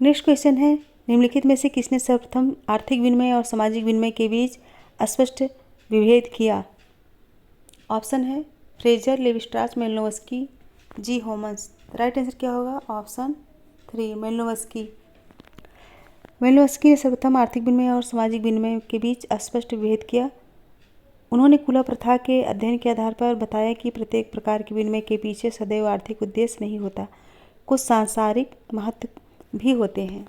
नेक्स्ट क्वेश्चन है, निम्नलिखित में से किसने सर्वप्रथम आर्थिक विनिमय और सामाजिक विनिमय के बीच स्पष्ट विभेद किया? ऑप्शन है फ्रेजर, लेविस्ट्रास, मेलिनोवस्की, जी होमस। राइट आंसर क्या होगा? ऑप्शन 3, मेलिनोवस्की। मेलिनोवस्की ने सर्वप्रथम आर्थिक विनिमय और सामाजिक विनिमय के बीच स्पष्ट विभेद किया। उन्होंने कुला प्रथा के अध्ययन के आधार पर बताया कि प्रत्येक प्रकार के विनिमय के पीछे सदैव आर्थिक उद्देश्य नहीं होता, कुछ सांसारिक महत्व भी होते हैं।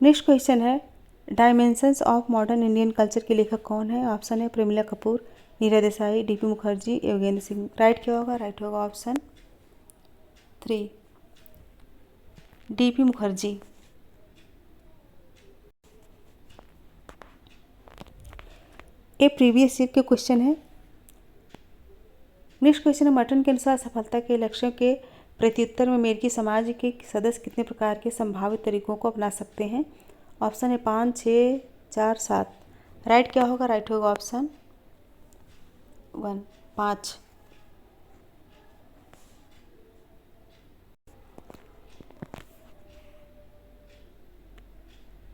नेक्स्ट क्वेश्चन है, dimensions of modern Indian culture के लेखक कौन है? ऑप्शन है प्रेमिला कपूर, नीरा देसाई, डीपी मुखर्जी, योगेंद्र सिंह। राइट क्या होगा? राइट होगा ऑप्शन 3, डीपी मुखर्जी। ये प्रीवियस ईयर के क्वेश्चन है। नेक्स्ट क्वेश्चन है, मर्टन के अनुसार सफलता के लक्ष्यों के प्रत्युत्तर में अमेरिकी समाज के सदस्य कितने प्रकार के संभावित तरीकों को अपना सकते हैं? ऑप्शन है 5, 6, 4, 7। राइट क्या होगा? राइट होगा ऑप्शन 1, 5।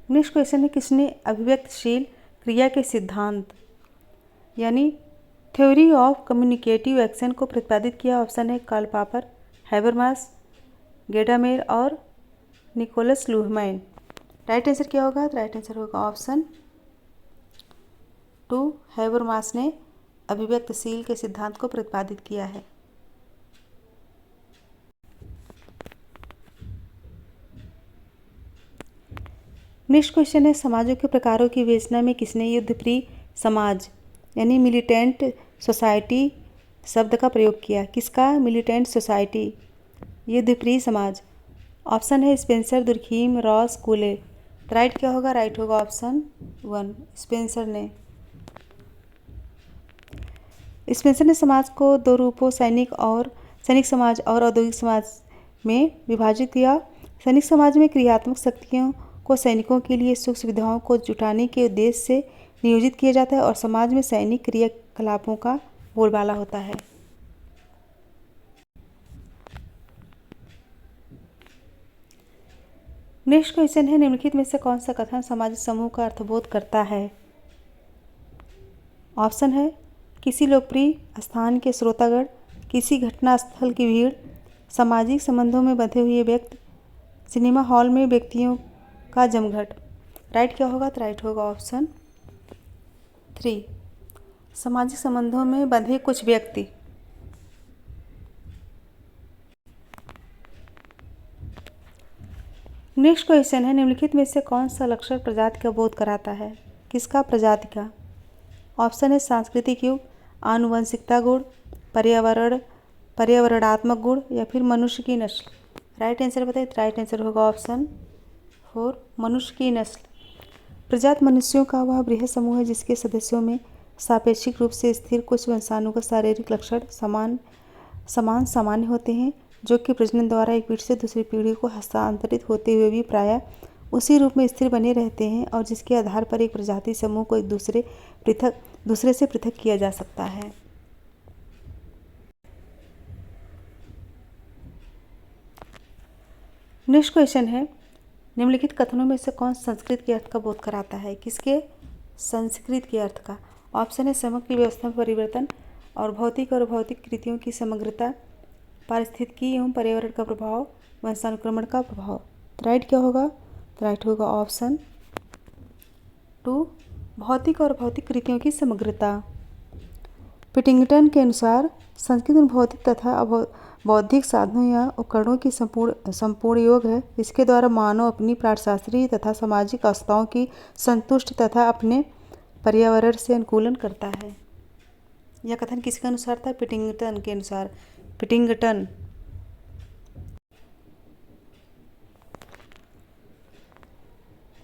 नेक्स्ट क्वेश्चन है, किसने अभिव्यक्तिशील क्रिया के सिद्धांत यानी थ्योरी ऑफ कम्युनिकेटिव एक्शन को प्रतिपादित किया? ऑप्शन है कार्ल पॉपर, हैबरमास, गेडामेर और निकोलस लुहमैन। राइट आंसर क्या होगा? राइट आंसर होगा ऑप्शन 2, हैबरमास ने अभिव्यक्तिशील के सिद्धांत को प्रतिपादित किया है। नेक्स्ट क्वेश्चन है, समाजों के प्रकारों की विवेचना में किसने युद्धप्रिय समाज यानी मिलिटेंट सोसाइटी शब्द का प्रयोग किया? किसका? मिलिटेंट सोसाइटी, युद्धप्रिय समाज। ऑप्शन है स्पेंसर, दुर्खीम, रॉस, कूले। राइट क्या होगा? राइट होगा ऑप्शन 1, स्पेंसर ने। स्पेंसर ने समाज को दो रूपों सैनिक समाज और औद्योगिक समाज में विभाजित किया। सैनिक समाज में क्रियात्मक शक्तियों को सैनिकों के लिए सुख सुविधाओं को जुटाने के उद्देश्य से नियोजित किया जाता है और समाज में सैनिक क्रियाकलापों का बोलबाला होता है। नेक्स्ट क्वेश्चन है, निम्नलिखित में से कौन सा कथन सामाजिक समूह का अर्थबोध करता है? ऑप्शन है किसी लोकप्रिय स्थान के श्रोतागण, किसी घटना स्थल की भीड़, सामाजिक संबंधों में बंधे हुए व्यक्ति, सिनेमा हॉल में व्यक्तियों का जमघट। राइट क्या होगा? तो राइट होगा ऑप्शन 3, सामाजिक संबंधों में बंधे कुछ व्यक्ति। नेक्स्ट क्वेश्चन है, निम्नलिखित में से कौन सा लक्षण प्रजाति का बोध कराता है? किसका? प्रजाति का। ऑप्शन है सांस्कृतिक युग, आनुवंशिकता गुण, पर्यावरणात्मक गुण या फिर मनुष्य की नस्ल। राइट आंसर बताइए। राइट आंसर होगा ऑप्शन 4, मनुष्य की नस्ल। प्रजाति मनुष्यों का वह बृहद समूह है जिसके सदस्यों में सापेक्षिक रूप से स्थिर कुछ वंशानुगत शारीरिक लक्षण सामान्य होते हैं, जो कि प्रजनन द्वारा एक पीढ़ी से दूसरी पीढ़ी को हस्तांतरित होते हुए भी प्रायः उसी रूप में स्थिर बने रहते हैं और जिसके आधार पर एक प्रजाति समूह को एक दूसरे से पृथक किया जा सकता है। नेक्स्ट क्वेश्चन है, निम्नलिखित कथनों में से कौन संस्कृत के अर्थ का बोध कराता है? किसके? संस्कृत के अर्थ का। ऑप्शन है समग्र व्यवस्था में परिवर्तन और भौतिक कृतियों की समग्रता, पारिस्थितिकी एवं पर्यावरण का प्रभाव, वंशानुक्रमण का प्रभाव। राइट क्या होगा? राइट होगा ऑप्शन 2, भौतिक कृतियों की समग्रता। पिटिंगटन के अनुसार संस्कृत में भौतिक तथा बौद्धिक साधनों या उपकरणों की संपूर्ण योग है, इसके द्वारा मानव अपनी प्राणशास्त्रीय तथा सामाजिक अवस्थाओं की संतुष्ट तथा अपने पर्यावरण से अनुकूलन करता है। यह कथन किसके अनुसार था? पिटिंगटन के अनुसार। पिटिंगटन।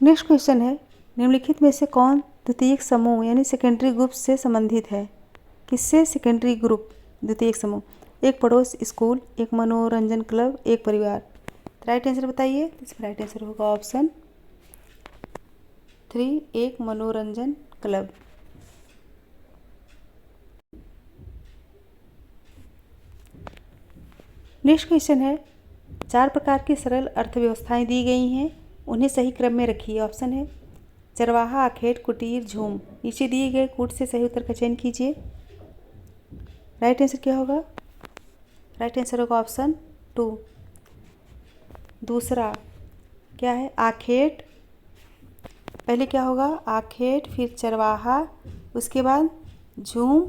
नेक्स्ट क्वेश्चन है, निम्नलिखित में से कौन द्वितीयक समूह यानी सेकेंडरी ग्रुप से संबंधित है? किससे? सेकेंडरी ग्रुप, द्वितीयक समूह। एक पड़ोस, स्कूल, एक मनोरंजन क्लब, एक परिवार। राइट आंसर बताइए। इसका राइट आंसर होगा ऑप्शन 3, एक मनोरंजन क्लब। नेक्स्ट क्वेश्चन है, 4 प्रकार की सरल अर्थव्यवस्थाएं दी गई हैं, उन्हें सही क्रम में रखिए। ऑप्शन है चरवाहा, आखेट, कुटीर, झूम। नीचे दिए गए कूट से सही उत्तर का चयन कीजिए। राइट आंसर क्या होगा? राइट आंसर होगा ऑप्शन 2। दूसरा क्या है? आखेट। पहले क्या होगा? आखेट, फिर चरवाहा, उसके बाद झूम,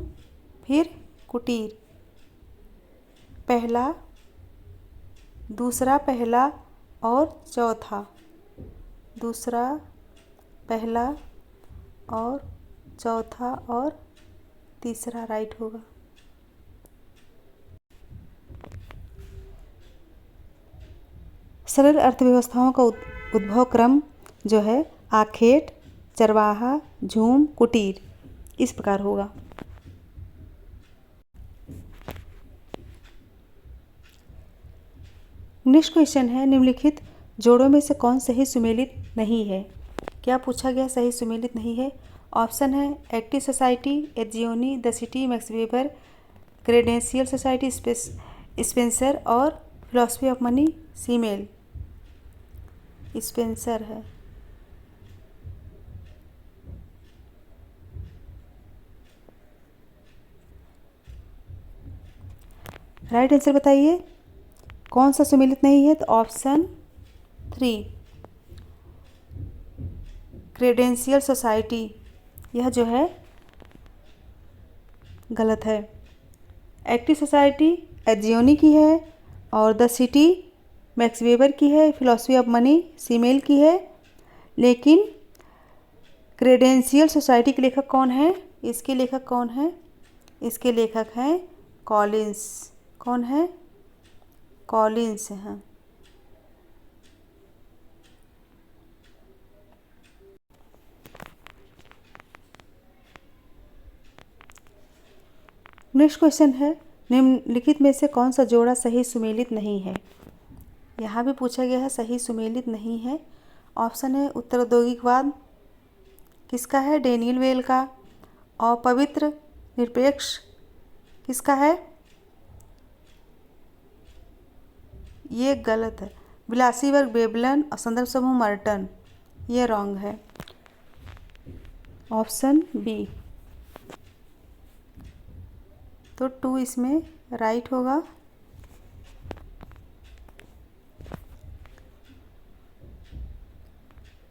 फिर कुटीर। पहला, दूसरा, पहला और चौथा। दूसरा, पहला और चौथा और तीसरा राइट होगा। सरल अर्थव्यवस्थाओं का उद्भव क्रम जो है आखेट, चरवाहा, झूम, कुटीर, इस प्रकार होगा। नेक्स्ट क्वेश्चन है, निम्नलिखित जोड़ों में से कौन सही सुमेलित नहीं है? क्या पूछा गया सही सुमेलित नहीं है? ऑप्शन है active society, Etzioni, the city, Max Weber, credential society, Spencer और philosophy of money, Simmel. Spencer है। राइट आंसर बताइए कौन सा सुमेलित नहीं है? तो ऑप्शन 3, क्रेडेंशियल सोसाइटी, यह जो है गलत है। एक्टिव सोसाइटी एजियोनी की है और द सिटी मैक्स वेबर की है, फिलॉसफी ऑफ मनी सीमेल की है। लेकिन क्रेडेंशियल सोसाइटी के लेखक कौन है? इसके लेखक कौन है? इसके लेखक हैं कॉलिंस। कौन है? कॉलिंस हैं। नेक्स्ट क्वेश्चन है, निम्नलिखित में से कौन सा जोड़ा सही सुमेलित नहीं है? यहाँ भी पूछा गया है सही सुमेलित नहीं है। ऑप्शन है उत्तर औद्योगिकवाद, किसका है? डेनियल वेल का। और पवित्र निरपेक्ष किसका है? ये गलत है। विलासी वर्ग बेबलन और संदर्भ समूह मर्टन, ये रॉन्ग है। ऑप्शन बी, तो 2 इसमें राइट होगा।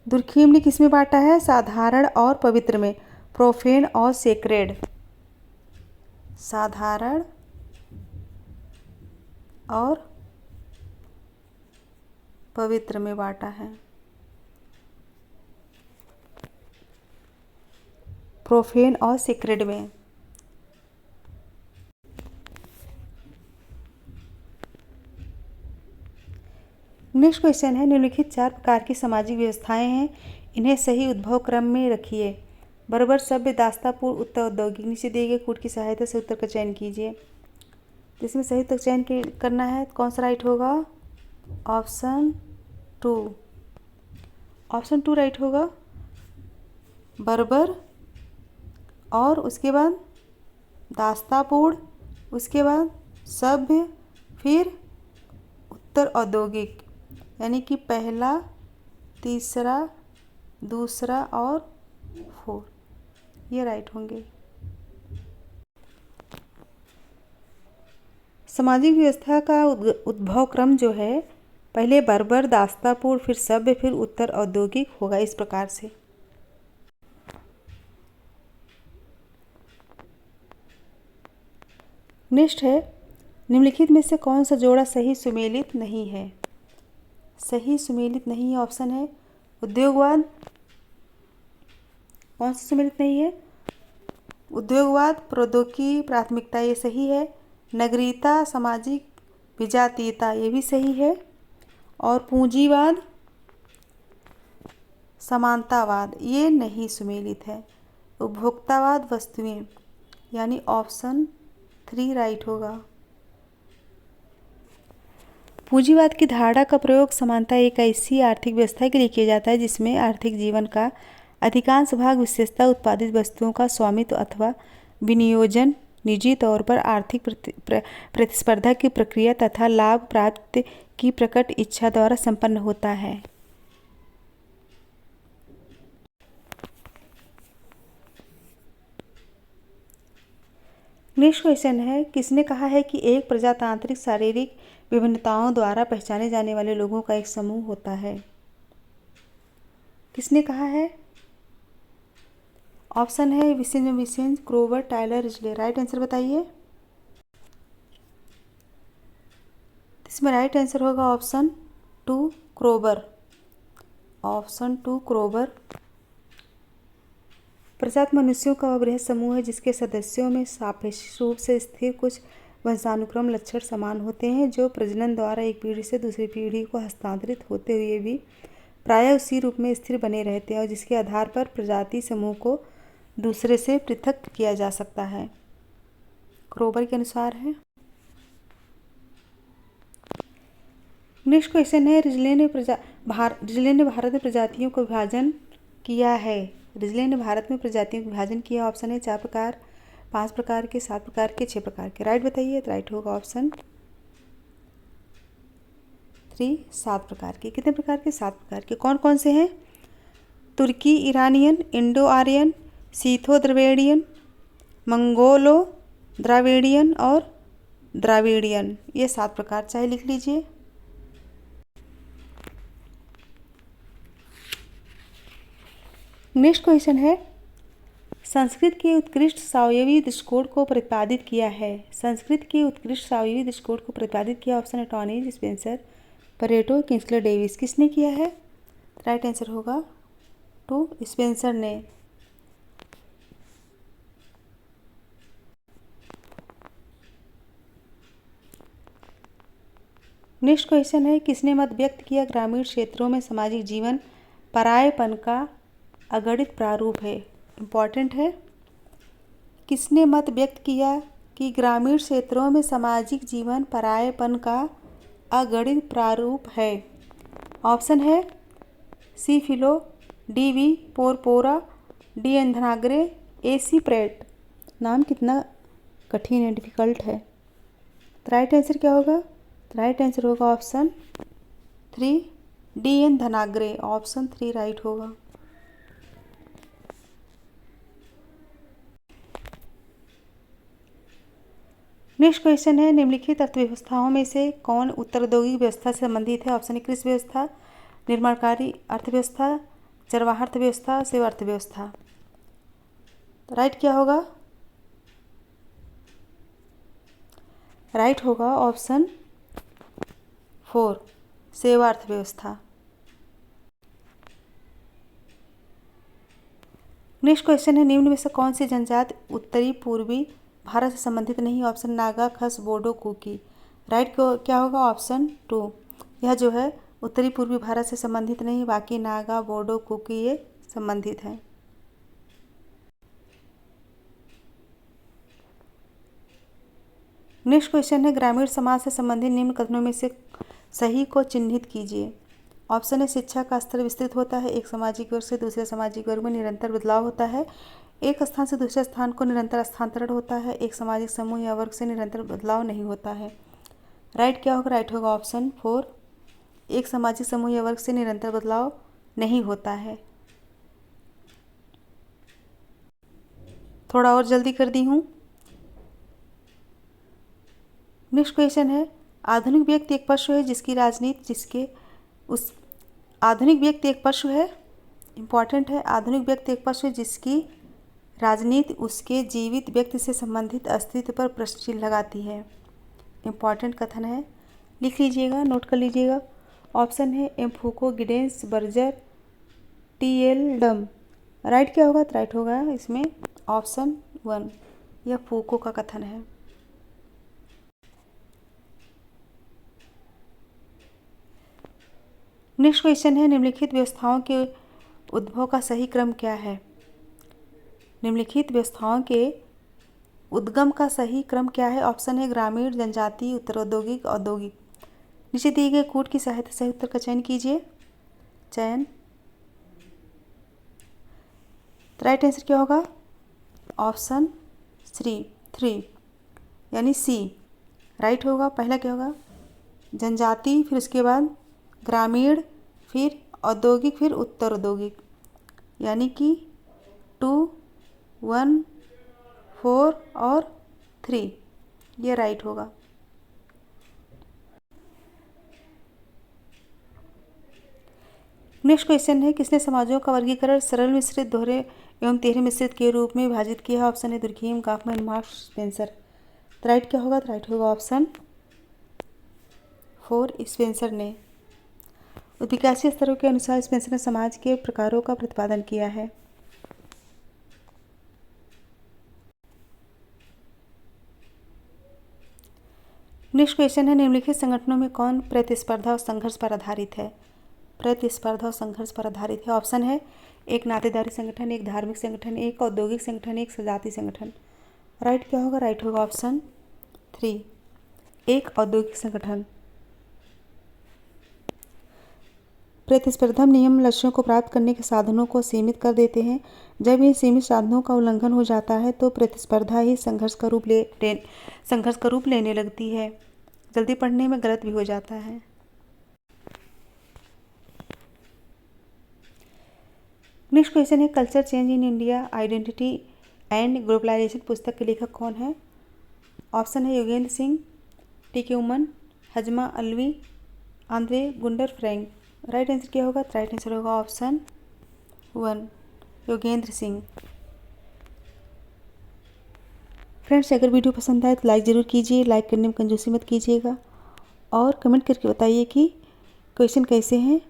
दुर्खीम ने किस में बांटा है? साधारण और पवित्र में, प्रोफेन और सेक्रेड। साधारण और पवित्र में बांटा है। प्रोफेन और सेक्रेड में। नेक्स्ट क्वेश्चन है, निम्नलिखित 4 प्रकार की सामाजिक व्यवस्थाएं हैं, इन्हें सही उद्भव क्रम में रखिए। बर्बर, सभ्य, दास्तापूर्व, उत्तर औद्योगिक। नीचे दिए गए कूट की सहायता से उत्तर का चयन कीजिए। इसमें सही उत्तर चयन करना है, कौन सा राइट होगा? ऑप्शन 2। ऑप्शन 2 राइट होगा। बर्बर और उसके बाद दास्तापूर्व, उसके बाद सभ्य, फिर उत्तर औद्योगिक, यानी कि पहला, तीसरा, दूसरा और 4, ये राइट होंगे। सामाजिक व्यवस्था का उद्भव क्रम जो है पहले बर्बर, दास्तापूर्व, फिर सभ्य, फिर उत्तर औद्योगिक होगा, इस प्रकार से। नेक्स्ट है, निम्नलिखित में से कौन सा जोड़ा सही सुमेलित नहीं है? सही सुमेलित नहीं है। ऑप्शन है उद्योगवाद। कौन सा सुमेलित नहीं है? उद्योगवाद, प्रौद्योगिकी, प्राथमिकता, ये सही है। नगरीयता, सामाजिक विजातीयता, ये भी सही है। और पूंजीवाद, समानतावाद, ये नहीं सुमेलित है। उपभोक्तावाद, वस्तुएं, यानी ऑप्शन 3 राइट होगा। पूंजीवाद की धारणा का प्रयोग सामान्यतः एक ऐसी आर्थिक व्यवस्था के लिए किया जाता है जिसमें आर्थिक जीवन का अधिकांश भाग विशेषतः उत्पादित वस्तुओं का स्वामित्व अथवा विनियोजन निजी तौर पर आर्थिक प्रतिस्पर्धा की प्रक्रिया तथा लाभ प्राप्ति की प्रकट इच्छा द्वारा संपन्न होता है। नेक्स्ट क्वेश्चन है, किसने कहा है कि एक प्रजातांत्रिक शारीरिक विभिन्नताओं द्वारा पहचाने जाने वाले लोगों का एक समूह होता है? किसने कहा है? ऑप्शन है विसेंज, क्रोवर, टायलर, रिजले। राइट आंसर बताइए। इसमें राइट आंसर होगा ऑप्शन 2 क्रोवर। ऑप्शन 2 क्रोवर। प्रजात मनुष्यों का वह बृहद समूह है जिसके सदस्यों में सापेक्ष रूप से स्थिर कुछ वंशानुक्रम लक्षण समान होते हैं जो प्रजनन द्वारा एक पीढ़ी से दूसरी पीढ़ी को हस्तांतरित होते हुए भी प्रायः उसी रूप में स्थिर बने रहते हैं और जिसके आधार पर प्रजाति समूह को दूसरे से पृथक किया जा सकता है। क्रोवर के अनुसार है। नेक्स्ट क्वेश्चन है, रिजले ने भारत में प्रजातियों को विभाजन किया है। रिजले ने भारत में प्रजातियों का विभाजन किया। ऑप्शन है 4 प्रकार, 5 प्रकार के, 7 प्रकार के, 6 प्रकार के। राइट बताइए। तो राइट होगा ऑप्शन 3 7 प्रकार के। कितने प्रकार के? 7 प्रकार के। कौन कौन से हैं? तुर्की Iranian, Indo Aryan, Scytho Dravidian, Mongolo Dravidian और द्राविडियन। ये 7 प्रकार चाहे लिख लीजिए। नेक्स्ट क्वेश्चन है, संस्कृत के उत्कृष्ट सावयवी दृष्टिकोण को प्रतिपादित किया है। संस्कृत के उत्कृष्ट सावयवी दृष्टिकोण को प्रतिपादित किया। ऑप्शन है टॉनीज, स्पेंसर, परेटो, किंग्सले डेविस। किसने किया है? राइट आंसर होगा 2 स्पेंसर ने। नेक्स्ट क्वेश्चन है, किसने मत व्यक्त किया ग्रामीण क्षेत्रों में सामाजिक जीवन परायेपन का अगणित प्रारूप है? इम्पॉर्टेंट है। किसने मत व्यक्त किया कि ग्रामीण क्षेत्रों में सामाजिक जीवन परायेपन का अगणित प्रारूप है? ऑप्शन है C Philo, D V Porpora, D Dhanagare, A C Pratt. नाम कितना कठिन है, डिफिकल्ट है। राइट आंसर क्या होगा? राइट आंसर होगा option 3 D N Dhanagare. Option 3 right होगा। नेक्स्ट क्वेश्चन है, निम्नलिखित अर्थव्यवस्थाओं में से कौन उत्तर औद्योगिक व्यवस्था से संबंधित है? ऑप्शन है कृषि व्यवस्था, निर्माणकारी अर्थव्यवस्था, चरवाहा अर्थव्यवस्था, सेवा अर्थव्यवस्था। राइट क्या होगा? राइट होगा ऑप्शन 4 सेवा अर्थव्यवस्था। नेक्स्ट क्वेश्चन है, निम्न में से कौन सी जनजाति उत्तरी पूर्वी भारत से संबंधित नहीं? ऑप्शन नागा, खस, बोडो, कुकी। राइट क्या होगा? ऑप्शन 2। यह जो है उत्तरी पूर्वी भारत से संबंधित नहीं, बाकी नागा, बोडो, कुकी ये संबंधित हैं। नेक्स्ट क्वेश्चन है, ग्रामीण समाज से संबंधित निम्न कथनों में से सही को चिन्हित कीजिए। ऑप्शन है शिक्षा का स्तर विस्तृत होता है, एक सामाजिक वर्ग से दूसरे सामाजिक वर्ग में निरंतर बदलाव होता है, एक स्थान से दूसरे स्थान को निरंतर स्थानांतरण होता है, एक सामाजिक समूह या वर्ग से निरंतर बदलाव नहीं होता है। राइट क्या होगा? राइट होगा ऑप्शन 4 एक सामाजिक समूह या वर्ग से निरंतर बदलाव नहीं होता है। थोड़ा और जल्दी कर दी हूँ। नेक्स्ट क्वेश्चन है, आधुनिक व्यक्ति एक पशु है जिसकी राजनीति आधुनिक व्यक्ति एक पशु है। इम्पॉर्टेंट है। आधुनिक व्यक्ति एक पशु है जिसकी राजनीति उसके जीवित व्यक्ति से संबंधित अस्तित्व पर प्रश्न चिन्ह लगाती है। इम्पॉर्टेंट कथन है, लिख लीजिएगा, नोट कर लीजिएगा। ऑप्शन है M Foucault, Giddens, Berger, T L Dumm. Right क्या होगा? राइट होगा इसमें ऑप्शन 1, यह फूको का कथन है। नेक्स्ट क्वेश्चन है, निम्नलिखित व्यवस्थाओं के उद्भव का सही क्रम क्या है? निम्नलिखित व्यवस्थाओं के उद्गम का सही क्रम क्या है? ऑप्शन है ग्रामीण, जनजातीय, उत्तर औद्योगिक, औद्योगिक। नीचे दिए गए कोड की सहायता से उत्तर का चयन कीजिए। चयन। राइट आंसर क्या होगा? ऑप्शन 3 यानी सी राइट होगा। पहला क्या होगा? जनजाति, फिर उसके बाद ग्रामीण, फिर औद्योगिक, फिर उत्तर औद्योगिक, यानी कि 2, 1, 4 और 3 ये राइट होगा। नेक्स्ट क्वेश्चन है, किसने समाजों का वर्गीकरण सरल मिश्रित, दोहरे एवं तिहरे मिश्रित के रूप में विभाजित किया है? ऑप्शन है दुर्खीम, काफमैन, मार्क्स, स्पेंसर। तो राइट क्या होगा? तो राइट होगा ऑप्शन 4 स्पेंसर ने। विकासीय स्तरों के अनुसार स्पेंसर ने समाज के प्रकारों का प्रतिपादन किया है। नेक्स्ट क्वेश्चन है, निम्नलिखित संगठनों में कौन प्रतिस्पर्धा और संघर्ष पर आधारित है? प्रतिस्पर्धा और संघर्ष पर आधारित है। ऑप्शन है एक नातेदारी संगठन, एक धार्मिक संगठन, एक औद्योगिक संगठन, एक सजाती संगठन। राइट क्या होगा? राइट होगा ऑप्शन 3 एक औद्योगिक संगठन। प्रतिस्पर्धा नियम लक्ष्यों को प्राप्त करने के साधनों को सीमित कर देते हैं। जब इन सीमित साधनों का उल्लंघन हो जाता है तो प्रतिस्पर्धा ही संघर्ष का रूप लेने लगती है। जल्दी पढ़ने में गलत भी हो जाता है। नेक्स्ट क्वेश्चन है, culture change in India, identity and globalisation पुस्तक के लेखक कौन है? ऑप्शन है योगेंद्र सिंह, टी.के. उमन, हजमा Alavi, Andre Gunder Frank. Right answer क्या होगा? राइट आंसर होगा ऑप्शन 1 योगेंद्र सिंह। फ्रेंड्स, अगर वीडियो पसंद आए तो लाइक ज़रूर कीजिए, लाइक करने में कंजूसी मत कीजिएगा और कमेंट करके बताइए कि क्वेश्चन कैसे हैं।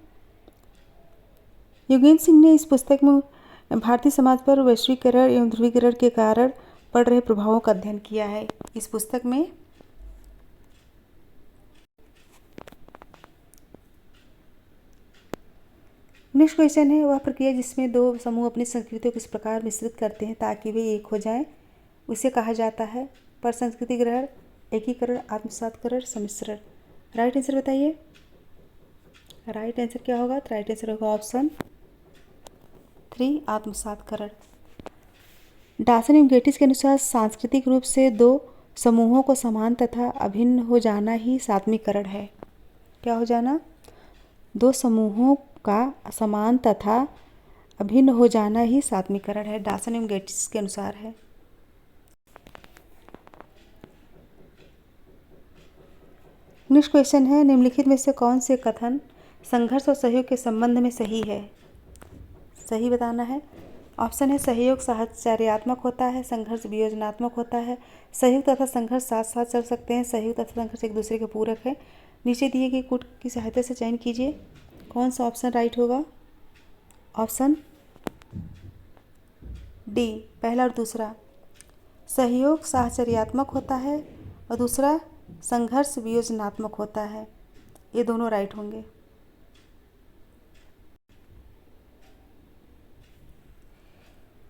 योगेंद्र सिंह ने इस पुस्तक में भारतीय समाज पर वैश्वीकरण एवं ध्रुवीकरण के कारण पड़ रहे प्रभावों का अध्ययन किया है। इस पुस्तक में नेक्स्ट क्वेश्चन है, वह प्रक्रिया जिसमें दो समूह अपनी संस्कृतियों को इस प्रकार मिश्रित करते हैं ताकि वे एक हो जाएं, उसे कहा जाता है परसंस्कृति ग्रहण, एकीकरण, आत्मसातकरण, सम्मिश्रण। राइट आंसर बताइए। राइट आंसर क्या होगा? तो राइट आंसर होगा ऑप्शन 3 आत्मसातकरण। डासन एवं गेटिस के अनुसार सांस्कृतिक रूप से दो समूहों को समान तथा अभिन्न हो जाना ही सात्मीकरण है। क्या हो जाना? दो समूहों का समान तथा अभिन्न हो जाना ही सात्मीकरण है, डासन एवं गेटिस के अनुसार है। नेक्स्ट क्वेश्चन है, निम्नलिखित में से कौन से कथन संघर्ष और सहयोग के संबंध में सही है? सही बताना है। ऑप्शन है सहयोग साहचर्यात्मक होता है, संघर्ष वियोजनात्मक होता है, सहयोग तथा संघर्ष साथ साथ चल सकते हैं, सहयोग तथा संघर्ष एक दूसरे के पूरक है। नीचे दिए गए कोड की सहायता से चयन कीजिए, कौन सा ऑप्शन राइट होगा? ऑप्शन डी पहला और दूसरा। सहयोग साहचर्यात्मक होता है और दूसरा संघर्ष वियोजनात्मक होता है, ये दोनों राइट होंगे।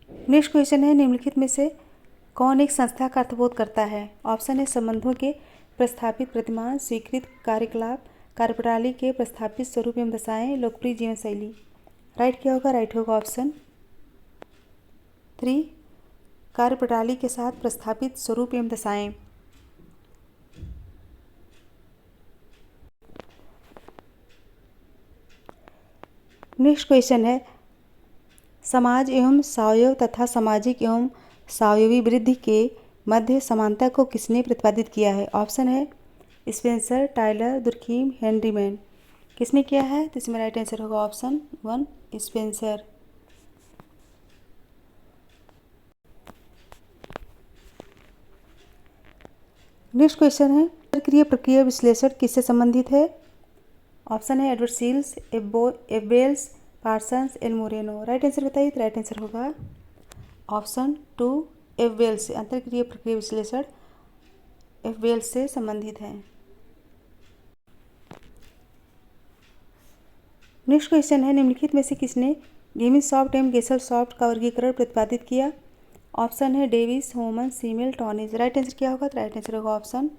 नेक्स्ट क्वेश्चन है, निम्नलिखित में से कौन एक संस्था का अर्थबोध करता है? ऑप्शन है संबंधों के प्रस्थापित प्रतिमान, स्वीकृत कार्यकलाप, कार्यप्रणाली के प्रस्थापित स्वरूप एवं दशाएं, लोकप्रिय जीवन शैली। राइट क्या होगा? राइट होगा ऑप्शन 3 कार्यप्रणाली के साथ प्रस्थापित स्वरूप एवं दशाएं। नेक्स्ट क्वेश्चन है, समाज एवं सावयव तथा सामाजिक एवं सावयवी वृद्धि के मध्य समानता को किसने प्रतिपादित किया है? ऑप्शन है Spencer, Tylor, Durkheim, Henry Maine. किसने किया है? तो इसमें राइट आंसर होगा ऑप्शन 1 स्पेंसर। नेक्स्ट क्वेश्चन है, अंतरक्रिया प्रक्रिया विश्लेषण किससे संबंधित है? ऑप्शन है Edward Shils, Bales, Parsons, L Moreno. Right answer बताइए। तो राइट आंसर होगा ऑप्शन 2 एबेल्स। अंतरक्रिया प्रक्रिया विश्लेषण एबेल्स से संबंधित है। नेक्स्ट क्वेश्चन है, निम्नलिखित में से किसने गेमिंग सॉफ्ट एवं गेसल सॉफ्ट का वर्गीकरण प्रतिपादित किया? ऑप्शन है डेविस, होमन, सीमेल, टॉनिज। राइट आंसर क्या होगा? तो राइट आंसर होगा ऑप्शन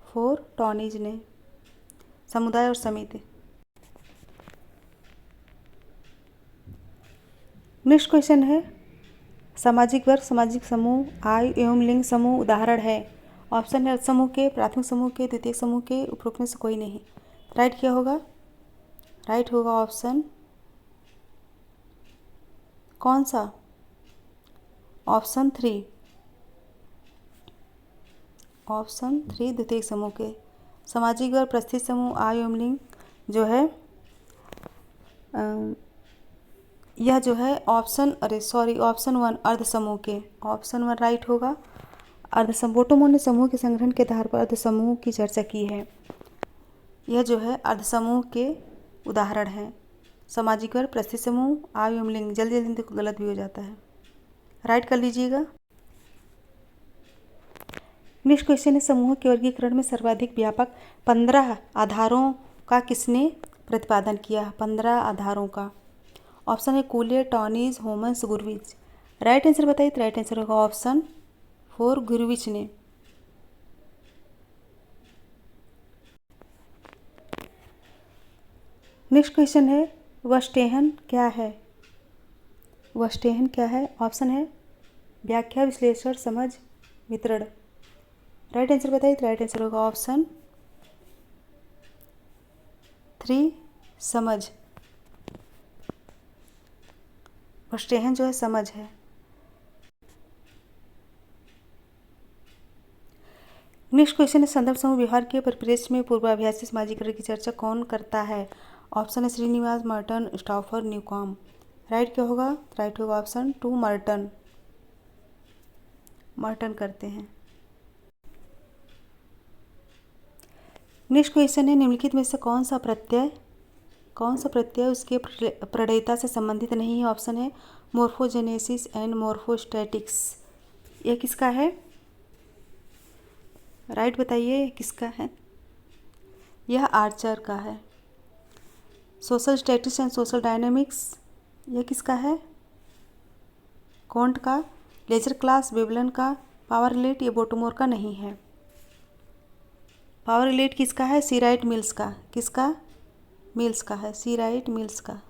4 टॉनिज ने। समुदाय और समिति। नेक्स्ट क्वेश्चन है सामाजिक वर्ग, सामाजिक समूह, आयु एवं लिंग समूह उदाहरण है। ऑप्शन है समूह के, प्राथमिक समूह के, द्वितीय समूह के, उपरोक्त में से कोई नहीं। राइट क्या होगा? राइट होगा ऑप्शन कौन सा? ऑप्शन 3। ऑप्शन 3 द्वितीय समूह के। सामाजिक वर्ग, परिस्थिति समूह, आयु एवं लिंग जो है यह जो है ऑप्शन 1 अर्ध समूह के। ऑप्शन 1 राइट होगा। अर्ध समूह, बोटोमो ने समूह के संगठन के आधार पर अर्ध समूह की चर्चा की है। यह जो है अर्ध समूह के उदाहरण हैं। सामाजिक वर्ग, परिस्थिति समूह, आयु एवं लिंग। जल्दी जल्दी गलत भी हो जाता है, राइट कर लीजिएगा। नेक्स्ट क्वेश्चन है समूह के वर्गीकरण में सर्वाधिक व्यापक 15 आधारों का किसने प्रतिपादन किया? 15 आधारों का। ऑप्शन है कूलियर, टॉनीज, होमस, गुरविच। राइट आंसर बताइए। तो राइट आंसर होगा ऑप्शन 4 गुरविच ने। नेक्स्ट क्वेश्चन है वस्टेहन क्या है? वस्टेहन क्या है? ऑप्शन है व्याख्या, विश्लेषण, समझ, वितरण। राइट आंसर बताइए। तो राइट आंसर होगा ऑप्शन 3 समझ। वस्टेहन जो है समझ है। नेक्स्ट क्वेश्चन है संदर्भ समूह व्यवहार के परिप्रेक्ष्य में पूर्वाभ्यासी समाजीकरण की चर्चा कौन करता है? ऑप्शन है Srinivas, Merton, Stouffer, Newcom. Right क्या होगा? राइट होगा ऑप्शन 2 मर्टन। मर्टन करते हैं। नेक्स्ट क्वेश्चन है निम्नलिखित में से कौन सा प्रत्यय उसके प्रणेता से संबंधित नहीं है? ऑप्शन है मोर्फोजेनेसिस एंड मोर्फोस्टैटिक्स। यह किसका है? राइट बताइए किसका है? यह आर्चर का है। Social statics and social dynamics, यह किसका है? कॉन्ट का। लेजर क्लास, वेवलन का। पावर रिलेट, ये बोटोमोर का नहीं है। पावर रिलेट किसका है? सी राइट मिल्स का। किसका? मिल्स का है। सी राइट मिल्स का।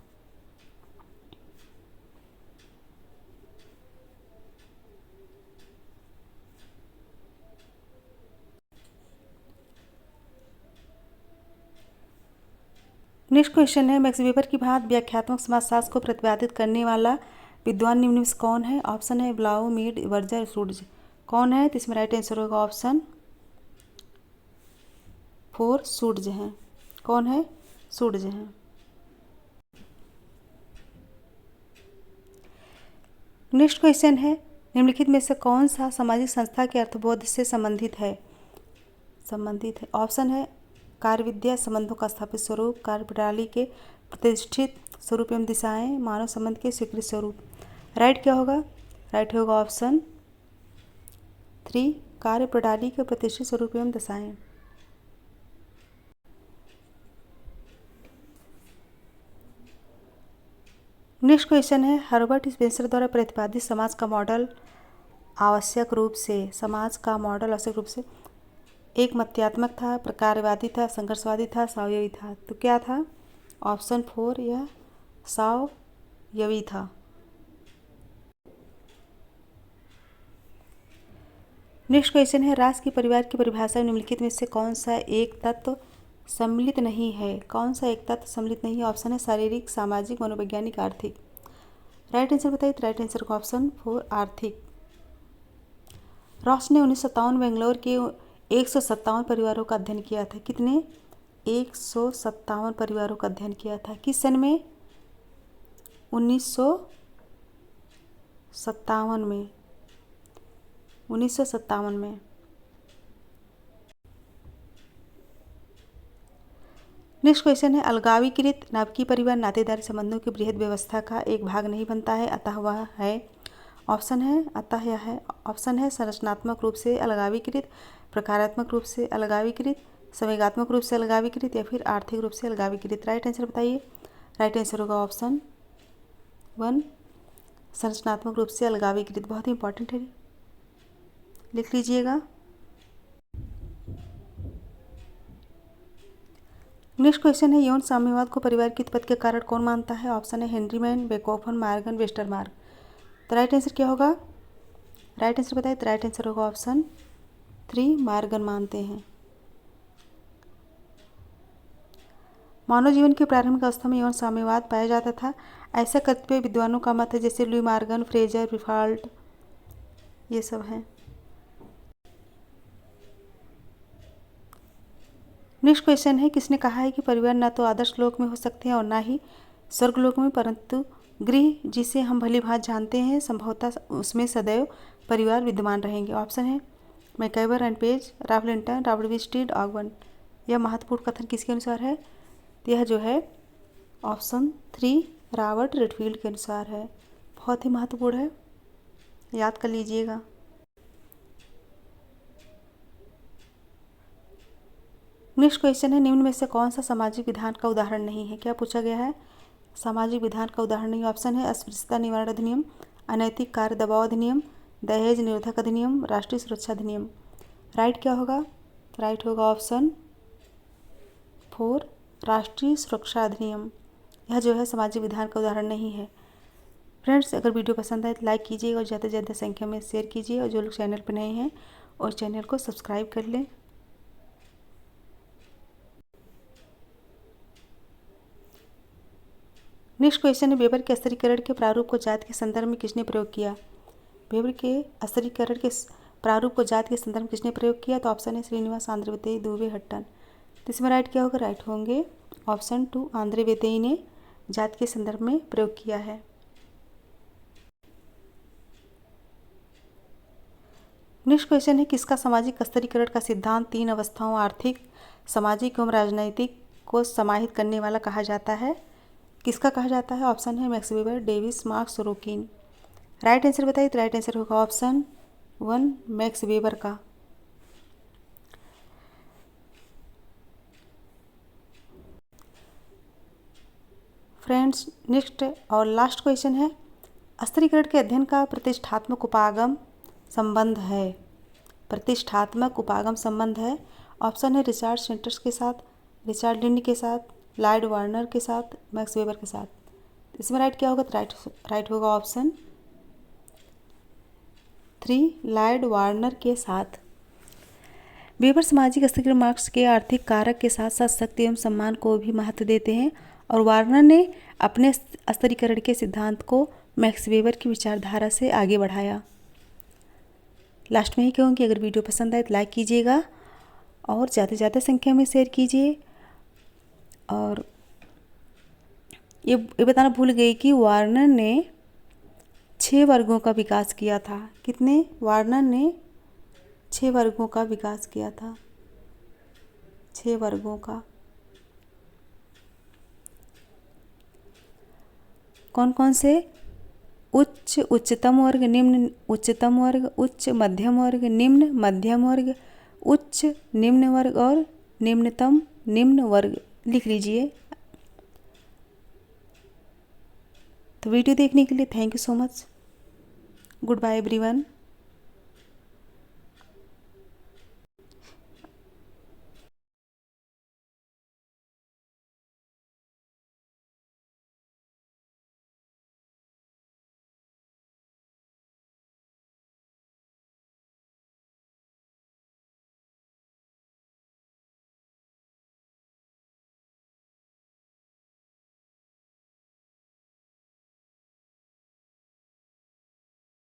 नेक्स्ट क्वेश्चन है मैक्स वेबर की भांति व्याख्यात्मक समाजशास्त्र को प्रतिपादित करने वाला विद्वान निम्न में से कौन है? ऑप्शन है ब्लाउ, मीड, वर्जर, शुड्ज। कौन है? तो इसमें राइट आंसर होगा ऑप्शन 4 शुड्ज हैं। कौन है? शुड्ज हैं। नेक्स्ट क्वेश्चन है निम्नलिखित में से कौन सा सामाजिक संस्था के अर्थबोध से संबंधित है? ऑप्शन है कार्य विद्या, संबंधों का स्थापित स्वरूप, कार्य प्रणाली के प्रतिष्ठित स्वरूप एवं दिशाएं, मानव संबंध के स्वीकृत स्वरूप। राइट क्या होगा? राइट होगा ऑप्शन 3 कार्य प्रणाली के प्रतिष्ठित स्वरूप एवं दशाएं। नेक्स्ट क्वेश्चन है हर्बर्ट स्पेंसर द्वारा प्रतिपादित समाज का मॉडल आवश्यक रूप से एक मत्यात्मक था, प्रकारवादी था, संघर्षवादी था, सावयवी था। तो क्या था? ऑप्शन 4 यह सावयवी था। नेक्स्ट क्वेश्चन है राष्ट्र के परिवार की परिभाषा निम्नलिखित में से कौन सा एक तत्व सम्मिलित नहीं है? कौन सा एक तत्व सम्मिलित नहीं है? ऑप्शन है शारीरिक, सामाजिक, मनोवैज्ञानिक, आर्थिक। राइट आंसर बताइए। तो राइट आंसर का ऑप्शन 4 आर्थिक। रॉस ने 1957 बेंगलोर के 157 परिवारों का अध्ययन किया था। कितने? 157 परिवारों का अध्ययन किया था। किस सन में? 1957 में। 1957 में। नेक्स्ट क्वेश्चन है अलगावीकृत नाभिकीय परिवार नातेदारी संबंधों की बृहद व्यवस्था का एक भाग नहीं बनता है, अतः वह है। ऑप्शन है अतः यह है। ऑप्शन है संरचनात्मक रूप से अलगावीकृत, प्रकारात्मक रूप से अलगावीकृत, संवेगात्मक रूप से अलगावीकृत या फिर आर्थिक रूप से अलगावीकृत। राइट आंसर बताइए। राइट आंसर होगा ऑप्शन 1 संरचनात्मक रूप से अलगावीकृत। बहुत ही इंपॉर्टेंट है, लिख लीजिएगा। नेक्स्ट क्वेश्चन है, यौन साम्यवाद को परिवार की उत्पत्ति के कारण कौन मानता है? ऑप्शन है हेनरी मैन, बेकोफन, मार्गन, वेस्टरमार्क। तो राइट आंसर क्या होगा? राइट आंसर बताइए। तो राइट आंसर होगा ऑप्शन 3, मार्गन मानते हैं। मानव जीवन की प्रारंभिक अवस्था में यौन साम्यवाद पाया जाता था, ऐसा कतिपय विद्वानों का मत है, जैसे लुई मार्गन, फ्रेजर, विफाल्ट, ये सब हैं। नेक्स्ट क्वेश्चन है, किसने कहा है कि परिवार न तो आदर्श लोक में हो सकते हैं और ना ही स्वर्ग लोक में, परंतु गृह जिसे हम भली भांति जानते हैं संभवतः उसमें सदैव परिवार विद्यमान रहेंगे। ऑप्शन है MacIver and Page, Ralph Linton, Robert Bierstedt, Ogburn. यह महत्वपूर्ण कथन किसके अनुसार है? तो यह जो है ऑप्शन 3, रॉबर्ट रेडफील्ड के अनुसार है। बहुत ही महत्वपूर्ण है, याद कर लीजिएगा। नेक्स्ट क्वेश्चन है, निम्न में से कौन सा सामाजिक विधान का उदाहरण नहीं है? क्या पूछा गया है? सामाजिक विधान का उदाहरण नहीं। ऑप्शन है अस्पृश्यता निवारण अधिनियम, अनैतिक कार्य दबाव अधिनियम, दहेज निरोधक अधिनियम, राष्ट्रीय सुरक्षा अधिनियम। राइट क्या होगा? राइट होगा ऑप्शन 4, राष्ट्रीय सुरक्षा अधिनियम। यह जो है सामाजिक विधान का उदाहरण नहीं है। फ्रेंड्स, अगर वीडियो पसंद आए तो लाइक कीजिए और ज़्यादा से ज़्यादा संख्या में शेयर कीजिए, और जो लोग चैनल पर नए हैं और चैनल को सब्सक्राइब कर लें। नेक्स्ट क्वेश्चन है, वेबर के स्तरीकरण के प्रारूप को जाति के संदर्भ में किसने प्रयोग किया? वेबर के स्तरीकरण के प्रारूप को जाति के संदर्भ में किसने प्रयोग किया? तो ऑप्शन है श्रीनिवास, आंद्रे वेतेई, दुबे, हट्टन। तो इसमें राइट क्या होगा? राइट होंगे ऑप्शन 2, आंद्रे वेतेई ने जाति के संदर्भ में प्रयोग किया है। नेक्स्ट क्वेश्चन है, किसका सामाजिक स्तरीकरण का सिद्धांत 3 अवस्थाओं आर्थिक, सामाजिक एवं राजनैतिक को समाहित करने वाला कहा जाता है? किसका कहा जाता है? ऑप्शन है max weber, Davis, marks, Sorokin. Right answer बताइए। तो राइट आंसर होगा ऑप्शन 1, मैक्स वेबर का। फ्रेंड्स, नेक्स्ट और लास्ट क्वेश्चन है, स्तरीकरण के अध्ययन का प्रतिष्ठात्मक उपागम संबंध है? प्रतिष्ठात्मक उपागम संबंध है। ऑप्शन है रिचार्ड सेंटर्स के साथ, रिचार्ड लिंड के साथ, लॉयड वार्नर के साथ, मैक्स वेबर के साथ। इसमें राइट क्या होगा? तो राइट होगा ऑप्शन 3, लॉयड वार्नर के साथ। वेबर सामाजिक स्तरीकरण मार्क्स के आर्थिक कारक के साथ साथ शक्ति एवं सम्मान को भी महत्व देते हैं, और वार्नर ने अपने स्तरीकरण के सिद्धांत को मैक्स वेबर की विचारधारा से आगे बढ़ाया। लास्ट में ही कहूँगी, अगर वीडियो पसंद आए तो लाइक कीजिएगा और ज़्यादा से ज़्यादा संख्या में शेयर कीजिए। और ये बताना भूल गई कि वार्नर ने 6 वर्गों का विकास किया था। कितने? वार्नर ने 6 वर्गों का विकास किया था, 6 वर्गों का। कौन कौन से? उच्च, उच्चतम वर्ग, निम्न उच्चतम वर्ग, उच्च मध्यम वर्ग, निम्न मध्यम वर्ग, उच्च निम्न वर्ग और निम्नतम निम्न वर्ग। लिख लीजिए। तो वीडियो देखने के लिए thank you so much. Goodbye everyone.